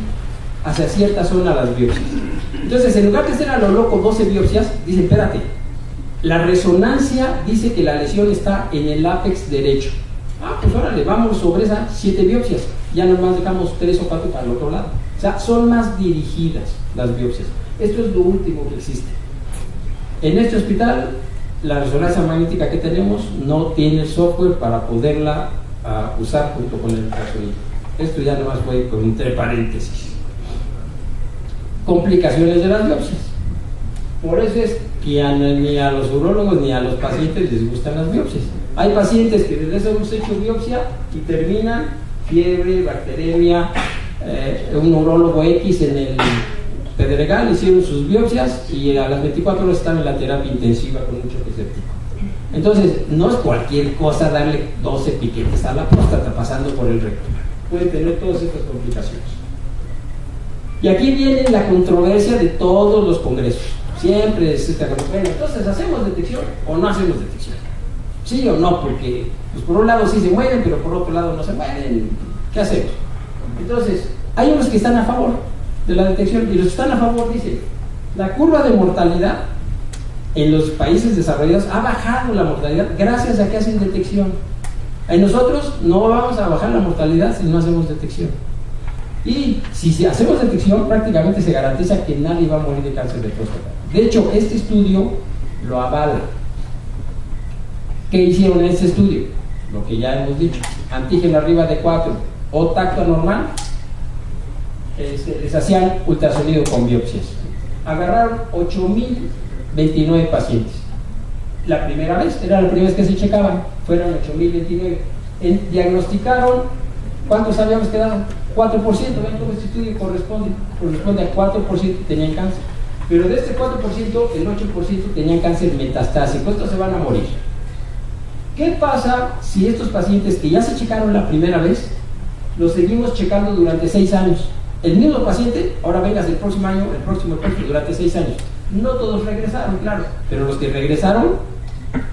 [SPEAKER 1] hacia cierta zona las biopsias. Entonces, en lugar de hacer a lo loco 12 biopsias, dice, espérate, la resonancia dice que la lesión está en el ápex derecho. Pues órale, vamos sobre esas 7 biopsias, ya nomás dejamos 3 o 4 para el otro lado. O sea, son más dirigidas las biopsias. Esto es lo último que existe. En este hospital, la resonancia magnética que tenemos no tiene software para poderla usar junto con el ultrasonido. Esto ya nomás fue con entre paréntesis. Complicaciones de las biopsias. Por eso es que ni a los urólogos ni a los pacientes les gustan las biopsias. Hay pacientes que les hemos hecho biopsia y terminan fiebre, bacteremia, un urólogo X en el Pedregal hicieron sus biopsias y a las 24 horas están en la terapia intensiva con un choque séptico. Entonces, no es cualquier cosa darle 12 piquetes a la próstata pasando por el recto. Puede tener todas estas complicaciones. Y aquí viene la controversia de todos los congresos. Siempre es esta controversia. Bueno, entonces, ¿hacemos detección o no hacemos detección? ¿Sí o no? Porque pues, por un lado sí se mueven, pero por otro lado no se mueven. ¿Qué hacemos? Entonces, hay unos que están a favor de la detección y los que están a favor dicen, la curva de mortalidad en los países desarrollados ha bajado la mortalidad gracias a que hacen detección. En nosotros no vamos a bajar la mortalidad si no hacemos detección. Y si hacemos detección, prácticamente se garantiza que nadie va a morir de cáncer de próstata. De hecho, este estudio lo avala. ¿Qué hicieron en este estudio? Lo que ya hemos dicho, antígeno arriba de 4 o tacto anormal, les hacían ultrasonido con biopsias. Agarraron 8.029 pacientes. La primera vez, era la primera vez que se checaban, fueron 8.029. Diagnosticaron, ¿cuántos habíamos quedado? 4%, ven cómo este estudio corresponde a 4% que tenían cáncer. Pero de este 4%, el 8% tenían cáncer metastásico. Estos se van a morir. ¿Qué pasa si estos pacientes que ya se checaron la primera vez, los seguimos checando durante 6 años? El mismo paciente, ahora vengas el próximo año, durante 6 años. No todos regresaron, claro, pero los que regresaron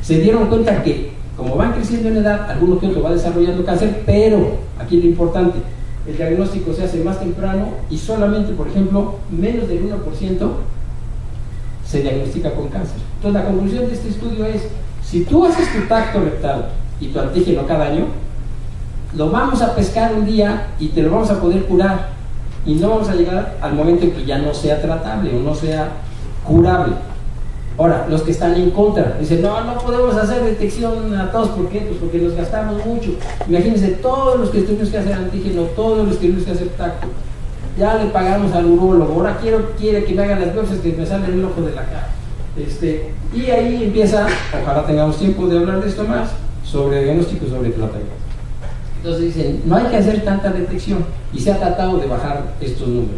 [SPEAKER 1] se dieron cuenta que, como van creciendo en edad, alguno que otro va desarrollando cáncer, pero, aquí lo importante, el diagnóstico se hace más temprano y solamente, por ejemplo, menos del 1% se diagnostica con cáncer. Entonces, la conclusión de este estudio es, si tú haces tu tacto rectal y tu antígeno cada año, lo vamos a pescar un día y te lo vamos a poder curar. Y no vamos a llegar al momento en que ya no sea tratable o no sea curable. Ahora, los que están en contra dicen, no podemos hacer detección a todos. ¿Por qué? Pues porque nos gastamos mucho. Imagínense, todos los que tuvimos que hacer antígeno, todos los que tuvimos que hacer tacto, ya le pagamos al urólogo, ahora quiere que me hagan las biopsias que me salen el ojo de la cara. Y ahí empieza, ojalá tengamos tiempo de hablar de esto más, sobre diagnóstico y sobre tratamiento. Entonces dicen, no hay que hacer tanta detección y se ha tratado de bajar estos números.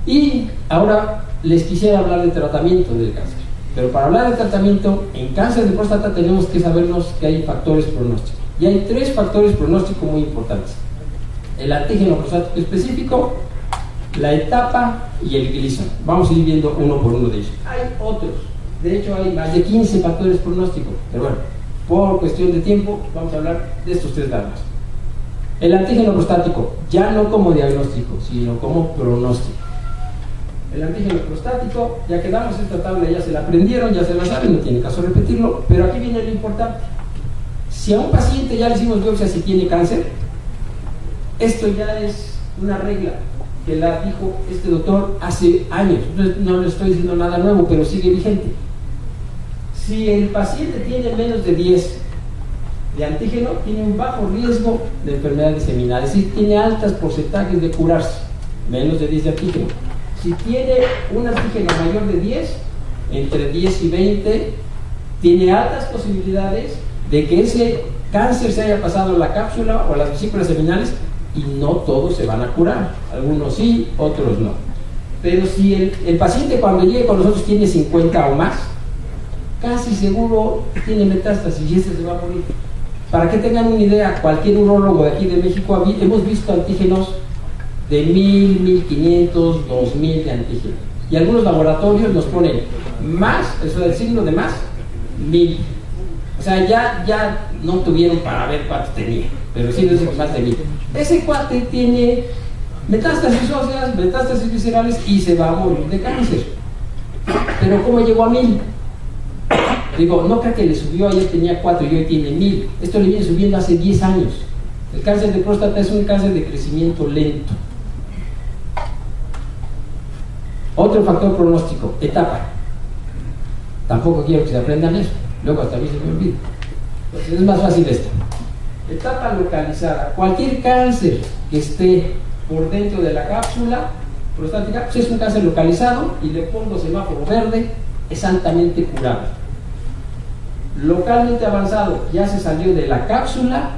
[SPEAKER 1] Y ahora les quisiera hablar del tratamiento del cáncer. Pero para hablar del tratamiento, en cáncer de próstata tenemos que sabernos que hay factores pronósticos. Y hay 3 factores pronósticos muy importantes. El antígeno prostático específico, la etapa y el glisón. Vamos a ir viendo uno por uno de ellos. Hay otros. De hecho, hay más de 15 factores pronósticos. Pero bueno, por cuestión de tiempo, vamos a hablar de estos 3 nada más. El antígeno prostático, ya no como diagnóstico, sino como pronóstico. El antígeno prostático, ya quedamos, esta tabla ya se la aprendieron, ya se la saben, no tiene caso repetirlo, pero aquí viene lo importante. Si a un paciente ya le hicimos biopsia si tiene cáncer, esto ya es una regla que la dijo este doctor hace años, entonces no le estoy diciendo nada nuevo, pero sigue vigente. Si el paciente tiene menos de 10 de antígeno, tiene un bajo riesgo de enfermedad diseminada, es decir, tiene altos porcentajes de curarse, menos de 10 de antígeno. Si tiene un antígeno mayor de 10, entre 10 y 20, tiene altas posibilidades de que ese cáncer se haya pasado la cápsula o las vesículas seminales y no todos se van a curar, algunos sí, otros no. Pero si el paciente cuando llegue con nosotros tiene 50 o más, casi seguro tiene metástasis y ese se va a morir. Para que tengan una idea, cualquier urólogo de aquí de México, hemos visto antígenos de 1000, 1500, 2000 de antígenos. Y algunos laboratorios nos ponen más, eso es el signo de más, 1000. O sea, ya no tuvieron para ver cuántos tenía, pero sí no es más de 1000. Ese cuate tiene metástasis óseas, metástasis viscerales y se va a morir de cáncer. Pero ¿cómo llegó a 1000? Digo, no creo que le subió, ayer tenía 4 y hoy tiene 1000. Esto le viene subiendo hace 10 años. El cáncer de próstata es un cáncer de crecimiento lento. Otro factor pronóstico, etapa. Tampoco quiero que se aprendan eso, luego hasta a mí se me olvida. Entonces es más fácil esto. Etapa localizada. Cualquier cáncer que esté por dentro de la cápsula prostática, pues es un cáncer localizado y le pongo semáforo verde, es altamente curable. Localmente avanzado, ya se salió de la cápsula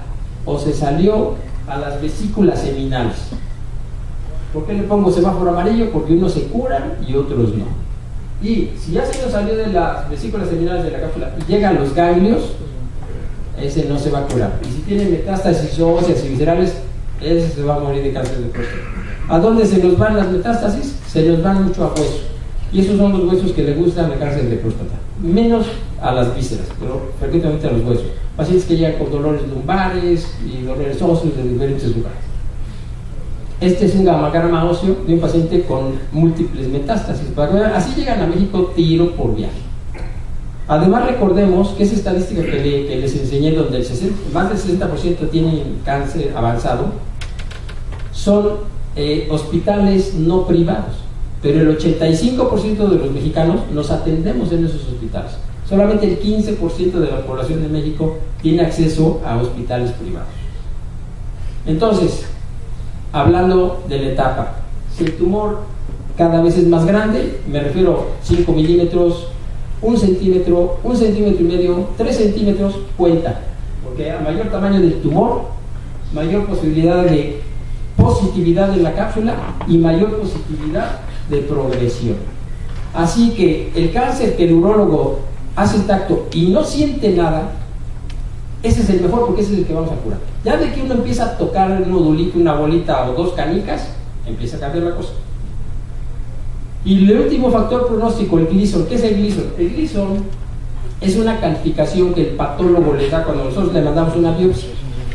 [SPEAKER 1] o se salió a las vesículas seminales. ¿Por qué le pongo semáforo amarillo? Porque unos se curan y otros no. Y si ya se nos salió de las vesículas seminales de la cápsula y llega a los ganglios, ese no se va a curar. Y si tiene metástasis óseas y viscerales, ese se va a morir de cáncer de próstata. ¿A dónde se nos van las metástasis? Se nos van mucho a hueso. Y esos son los huesos que le gustan al cáncer de próstata. Menos a las vísceras, pero frecuentemente a los huesos. Pacientes que llegan con dolores lumbares y dolores óseos de diferentes lugares. Este es un gammagrama óseo de un paciente con múltiples metástasis. Así llegan a México tiro por viaje. Además recordemos que esa estadística que les enseñé, donde más del 60% tienen cáncer avanzado, son hospitales no privados, pero el 85% de los mexicanos nos atendemos en esos hospitales. Solamente el 15% de la población de México tiene acceso a hospitales privados. Entonces, hablando de la etapa, si el tumor cada vez es más grande, me refiero a 5 milímetros, 1 centímetro, 1 centímetro y medio, 3 centímetros, cuenta, porque a mayor tamaño del tumor, mayor posibilidad de positividad en la cápsula y mayor positividad de progresión. Así que el cáncer que el urólogo hace el tacto y no siente nada, ese es el mejor, porque ese es el que vamos a curar. Ya de que uno empieza a tocar un nodulito, una bolita o 2 canicas, empieza a cambiar la cosa. Y el último factor pronóstico, el Gleason. ¿Qué es el Gleason? El Gleason es una calificación que el patólogo le da cuando nosotros le mandamos una biopsia.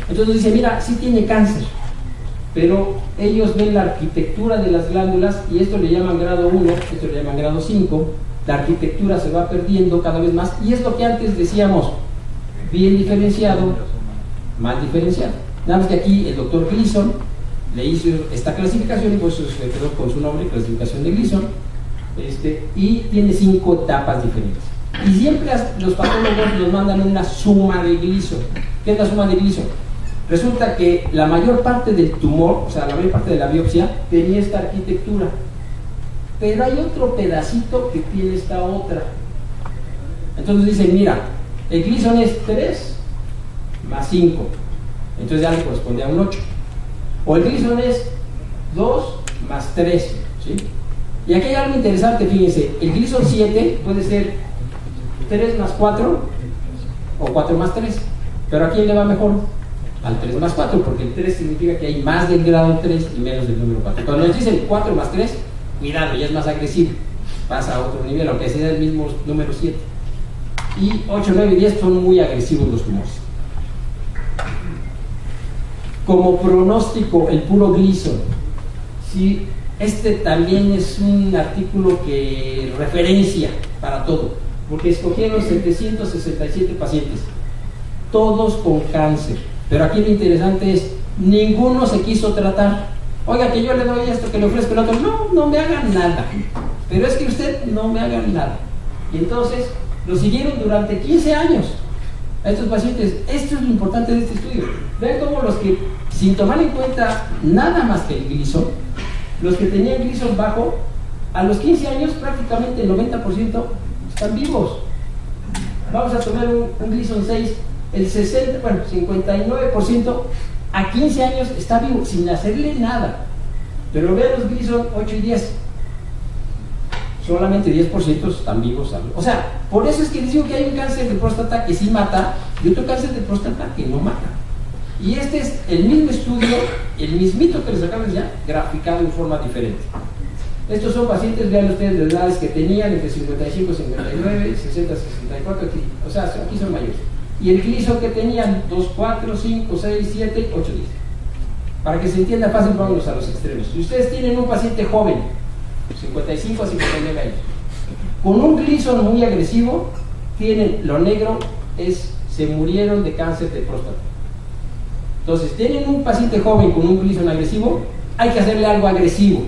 [SPEAKER 1] Entonces dice, mira, sí tiene cáncer, pero ellos ven la arquitectura de las glándulas y esto le llaman grado 1, esto le llaman grado 5. La arquitectura se va perdiendo cada vez más y es lo que antes decíamos, bien diferenciado, mal diferenciado. Nada más que aquí el doctor Gleason le hizo esta clasificación y pues se quedó con su nombre, clasificación de Gleason, y tiene 5 etapas diferentes. Y siempre los patólogos nos mandan una suma de Gleason. ¿Qué es la suma de Gleason? Resulta que la mayor parte del tumor, o sea, la mayor parte de la biopsia, tenía esta arquitectura. Pero hay otro pedacito que tiene esta otra. Entonces dicen, mira, el Gleason es 3 más 5. Entonces ya le corresponde a un 8. O el Gleason es 2 más 3. ¿Sí? Y aquí hay algo interesante, fíjense. El Gleason 7 puede ser 3 más 4 o 4 más 3. Pero ¿a quién le va mejor? Al 3 más 4, porque el 3 significa que hay más del grado 3 y menos del número 4. Cuando nos dicen 4 más 3, cuidado, ya es más agresivo. Pasa a otro nivel, aunque sea el mismo número 7. Y 8, 9 y 10 son muy agresivos los tumores. Como pronóstico, el puro Gleason. Sí, este también es un artículo que referencia para todo, porque escogieron 767 pacientes, todos con cáncer. Pero aquí lo interesante es, ninguno se quiso tratar. Oiga, que yo le doy esto, que le ofrezco el otro. No, no me hagan nada. Pero es que usted no me haga nada. Y entonces lo siguieron durante 15 años a estos pacientes. Esto es lo importante de este estudio. Vean cómo los que, sin tomar en cuenta nada más que el Gleason, los que tenían Gleason bajo, a los 15 años prácticamente el 90% están vivos. Vamos a tomar un Gleason 6, el 59% a 15 años está vivo, sin hacerle nada. Pero vean los Gleason 8 y 10. Solamente 10% están vivos. O sea, por eso es que les digo que hay un cáncer de próstata que sí mata y otro cáncer de próstata que no mata. Y este es el mismo estudio, el mismito que les acabo de enseñar, graficado en forma diferente. Estos son pacientes, vean ustedes las edades que tenían, entre 55 y 59, 60 64, aquí, o sea, aquí son mayores. Y el Gleason que tenían, 2, 4, 5, 6, 7, 8, 10. Para que se entienda fácil, vámonos a los extremos. Si ustedes tienen un paciente joven, 55 a 59 años, con un Gleason muy agresivo, tienen, lo negro es, se murieron de cáncer de próstata. Entonces, tienen un paciente joven con un Gleason agresivo, hay que hacerle algo agresivo.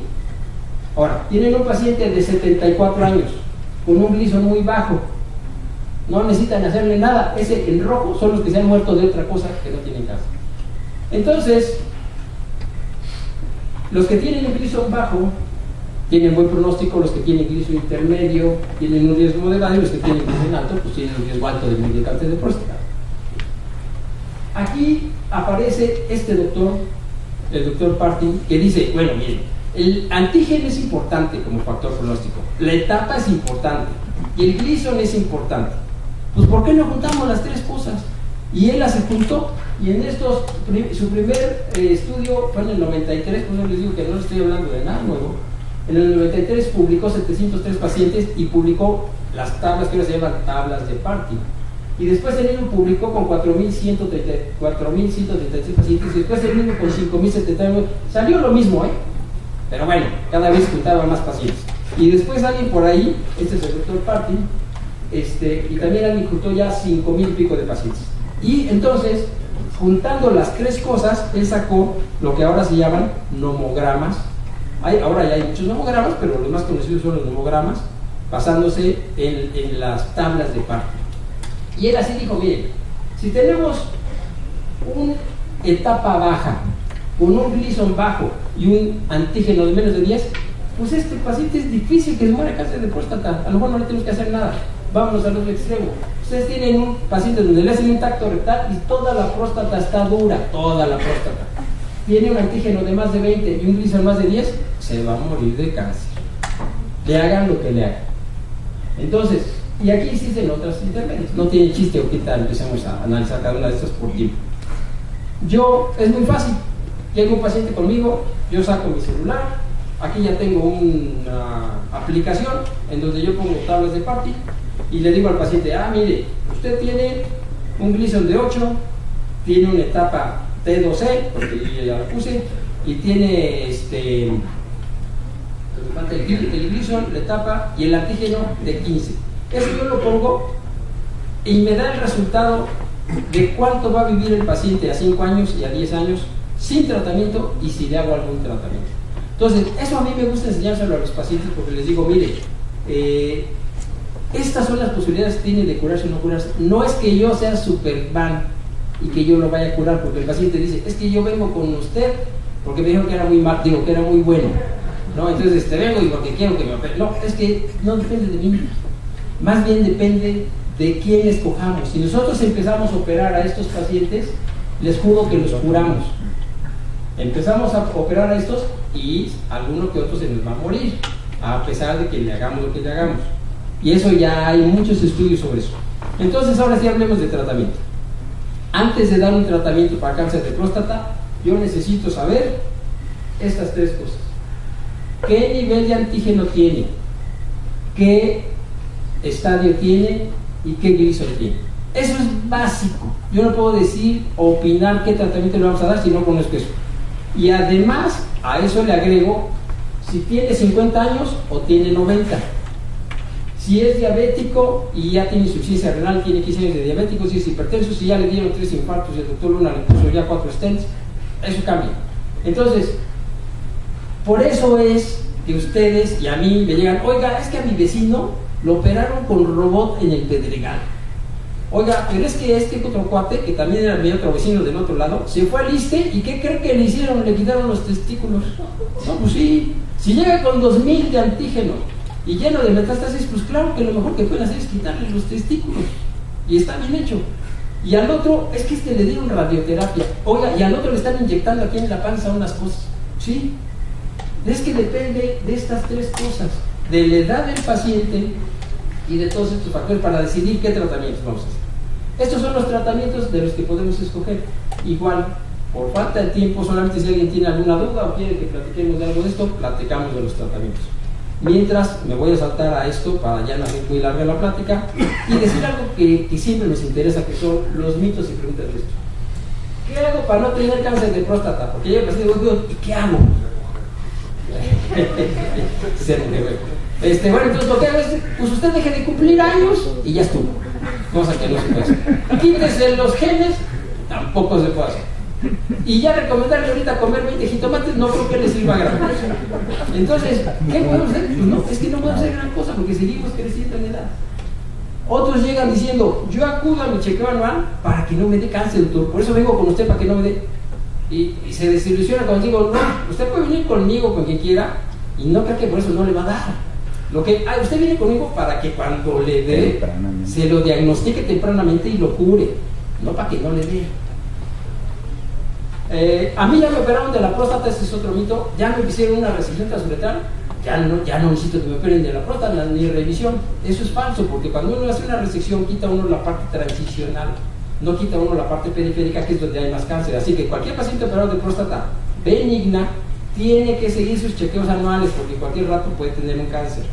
[SPEAKER 1] Ahora, tienen un paciente de 74 años con un Gleason muy bajo, no necesitan hacerle nada. Ese, el rojo, son los que se han muerto de otra cosa que no tienen cáncer. Entonces, los que tienen un Gleason bajo tienen buen pronóstico, los que tienen Gleason intermedio tienen un riesgo moderado y los que tienen Gleason alto pues tienen un riesgo alto de morir de cáncer de próstata. Aquí aparece este doctor, el doctor Partin, que dice, bueno, miren, el antígeno es importante como factor pronóstico, la etapa es importante y el Gleason es importante. Pues ¿por qué no juntamos las tres cosas? Y él las juntó, y en estos, su primer estudio fue en el 93, por eso les digo que no les estoy hablando de nada nuevo. En el 93 publicó 703 pacientes y publicó las tablas que ahora se llaman tablas de Partin. Y después él mismo publicó con 4.136 pacientes, y después él mismo con 5.079. Salió lo mismo, pero bueno, cada vez juntaba más pacientes. Y después alguien por ahí, este es el doctor Partin, y también alguien juntó ya 5.000 y pico de pacientes. Y entonces, juntando las tres cosas, él sacó lo que ahora se llaman nomogramas. Ahora ya hay muchos nomogramas, pero los más conocidos son los nomogramas, basándose en las tablas de Partin. Y él así dijo, miren, si tenemos una etapa baja, con un Gleason bajo y un antígeno de menos de 10, pues este paciente es difícil que se muera de cáncer de próstata, a lo mejor no le tenemos que hacer nada. Vámonos al otro extremo. Ustedes tienen un paciente donde le hacen un tacto rectal y toda la próstata está dura, toda la próstata. Tiene un antígeno de más de 20 y un Gleason más de 10, se va a morir de cáncer. Le hagan lo que le hagan. Entonces, y aquí existen otras intermedias. No tiene chiste o qué tal, empecemos a analizar cada una de estas por tiempo. Es muy fácil. Llega un paciente conmigo, yo saco mi celular, aquí ya tengo una aplicación en donde yo pongo tablas de Partin y le digo al paciente, mire, usted tiene un Gleason de 8, tiene una etapa T2E, porque yo ya la puse, y tiene el Gleason, la etapa y el antígeno de 15. Eso yo lo pongo y me da el resultado de cuánto va a vivir el paciente a 5 años y a 10 años sin tratamiento y si le hago algún tratamiento. Entonces, eso a mí me gusta enseñárselo a los pacientes porque les digo, mire, estas son las posibilidades que tiene de curarse o no curarse. No es que yo sea Superman y que yo lo vaya a curar, porque el paciente dice, es que yo vengo con usted porque me dijeron que era muy mal, digo que era muy bueno, ¿no? Entonces vengo y porque quiero que me opere. No, es que no depende de mí, más bien depende de quién escojamos. Si nosotros empezamos a operar a estos pacientes, les juro que los curamos. Empezamos a operar a estos y alguno que otro se nos va a morir, a pesar de que le hagamos lo que le hagamos. Y eso ya hay muchos estudios sobre eso. Entonces ahora sí hablemos de tratamiento. Antes de dar un tratamiento para cáncer de próstata, yo necesito saber estas tres cosas. ¿Qué nivel de antígeno tiene? ¿Qué estadio tiene? ¿Y qué Gleason tiene? Eso es básico. Yo no puedo decir o opinar qué tratamiento le vamos a dar si no conozco eso. Y además, a eso le agrego si tiene 50 años o tiene 90. Si es diabético y ya tiene insuficiencia renal, tiene 15 años de diabético, si es hipertenso, si ya le dieron 3 infartos y el doctor Luna le puso ya 4 stents, eso cambia. Entonces, por eso es que ustedes y a mí me llegan, oiga, es que a mi vecino lo operaron con robot en el Pedregal. Oiga, pero es que este otro cuate, que también era mi otro vecino del otro lado, se fue al ISSSTE y ¿qué creen que le hicieron? Le quitaron los testículos. No, pues sí, si llega con 2000 de antígeno y lleno de metástasis, pues claro que lo mejor que pueden hacer es quitarle los testículos. Y está bien hecho. Y al otro, es que le dieron radioterapia. Oiga, y al otro le están inyectando aquí en la panza unas cosas. ¿Sí? Es que depende de estas tres cosas, de la edad del paciente y de todos estos factores para decidir qué tratamientos vamos a hacer. Estos son los tratamientos de los que podemos escoger. Igual, por falta de tiempo, solamente si alguien tiene alguna duda o quiere que platiquemos de algo de esto, platicamos de los tratamientos. Mientras, me voy a saltar a esto para ya no hacer muy larga la plática y decir algo que siempre nos interesa, que son los mitos y preguntas de esto. ¿Qué hago para no tener cáncer de próstata? Porque yo he pensado, ¿y qué hago? Bueno, entonces lo que hago es, pues usted deje de cumplir años y ya estuvo. Cosa que no se puede hacer. Quítese los genes, tampoco se puede hacer. Y ya recomendarle ahorita comer 20 jitomates, no creo que le sirva gran cosa. Entonces, ¿qué podemos hacer? Pues no, es que no podemos hacer gran cosa porque seguimos creciendo en edad. Otros llegan diciendo, yo acudo a mi chequeo anual para que no me dé cáncer, doctor. Por eso vengo con usted para que no me dé. Y se desilusiona cuando digo, no, usted puede venir conmigo con quien quiera y no creo que por eso no le va a dar. Usted viene conmigo para que cuando le dé, se lo diagnostique tempranamente y lo cure, no para que no le dé. A mí ya me operaron de la próstata, ese es otro mito. Ya me hicieron una resección transuretral, ya no necesito que me operen de la próstata ni revisión. Eso es falso, porque cuando uno hace una resección quita uno la parte transicional, no quita uno la parte periférica, que es donde hay más cáncer. Así que cualquier paciente operado de próstata benigna tiene que seguir sus chequeos anuales, porque cualquier rato puede tener un cáncer.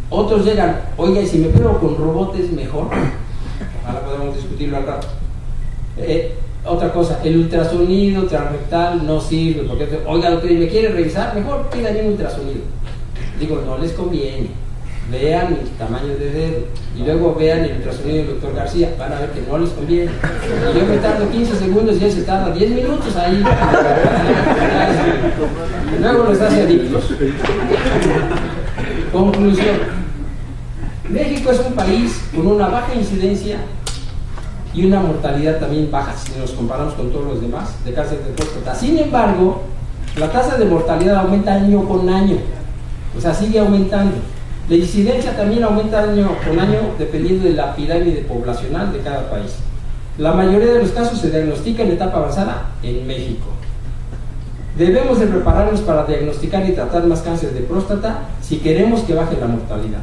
[SPEAKER 1] Otros llegan, oiga, y si me opero con robots mejor. Ahora podemos discutirlo al rato. Otra cosa, el ultrasonido transrectal no sirve, porque, oiga, doctor, ¿y me quiere revisar? Mejor pídale un ultrasonido. Digo, no les conviene. Vean el tamaño de dedo y luego vean el ultrasonido del doctor García, van a ver que no les conviene. Y yo me tardo 15 segundos y él se tarda 10 minutos ahí. Luego los hace adictos. Conclusión. México es un país con una baja incidencia y una mortalidad también baja si nos comparamos con todos los demás de cáncer de próstata. Sin embargo, la tasa de mortalidad aumenta año con año, o sea, sigue aumentando. La incidencia también aumenta año con año dependiendo de la pirámide poblacional de cada país. La mayoría de los casos se diagnostica en etapa avanzada en México. Debemos de prepararnos para diagnosticar y tratar más cáncer de próstata si queremos que baje la mortalidad.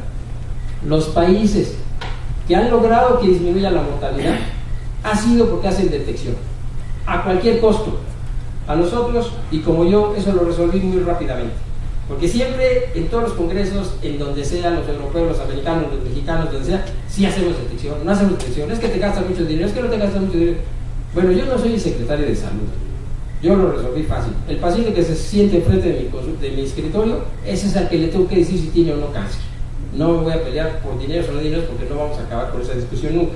[SPEAKER 1] Los países que han logrado que disminuya la mortalidad ha sido porque hacen detección a cualquier costo. A nosotros, y como yo, eso lo resolví muy rápidamente, porque siempre en todos los congresos, en donde sea, los europeos, los americanos, los mexicanos, donde sea, sí hacemos detección. No hacemos detección, es que te gastas mucho dinero, es que no te gastas mucho dinero. Bueno, yo no soy el secretario de salud, yo lo resolví fácil. El paciente que se siente enfrente de mi escritorio, ese es al que le tengo que decir si tiene o no cáncer. No me voy a pelear por dinero o no dinero, porque no vamos a acabar con esa discusión nunca.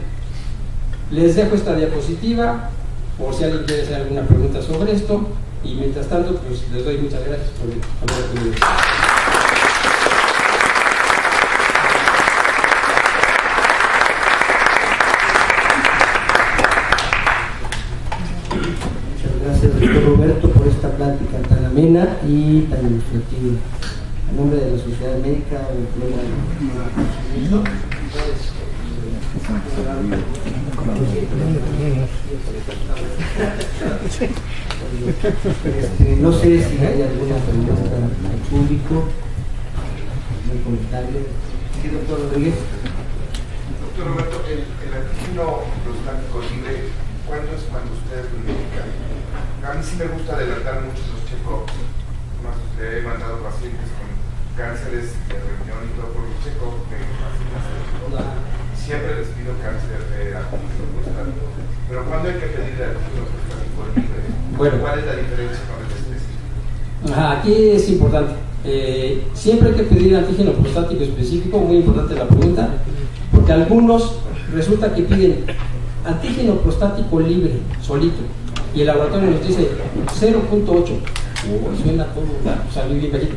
[SPEAKER 1] Les dejo esta diapositiva por si alguien quiere hacer alguna pregunta sobre esto, y mientras tanto, pues les doy muchas gracias por haber atendido.
[SPEAKER 2] Muchas gracias, doctor Roberto, por esta plática tan amena y tan ilustrativa. En nombre de la Sociedad Médica, no sé si hay alguna pregunta al público, algún comentario. ¿Sí, doctor Rodríguez?
[SPEAKER 3] Doctor Roberto, el antígeno prostático libre, ¿cuándo es cuando ustedes lo indican? A mí sí me gusta adelantar mucho los check-ups. Más he mandado pacientes con cánceres de riñón y todo por los check-ups de siempre les pido cáncer de antígeno prostático. Pero ¿cuándo hay que pedir el antígeno prostático libre?
[SPEAKER 1] Bueno,
[SPEAKER 3] ¿cuál es la diferencia con el específico?
[SPEAKER 1] Aquí es importante. Siempre hay que pedir antígeno prostático específico, muy importante la pregunta, porque algunos resulta que piden antígeno prostático libre, solito, y el laboratorio nos dice 0.8. Suena todo, salió bien bajito.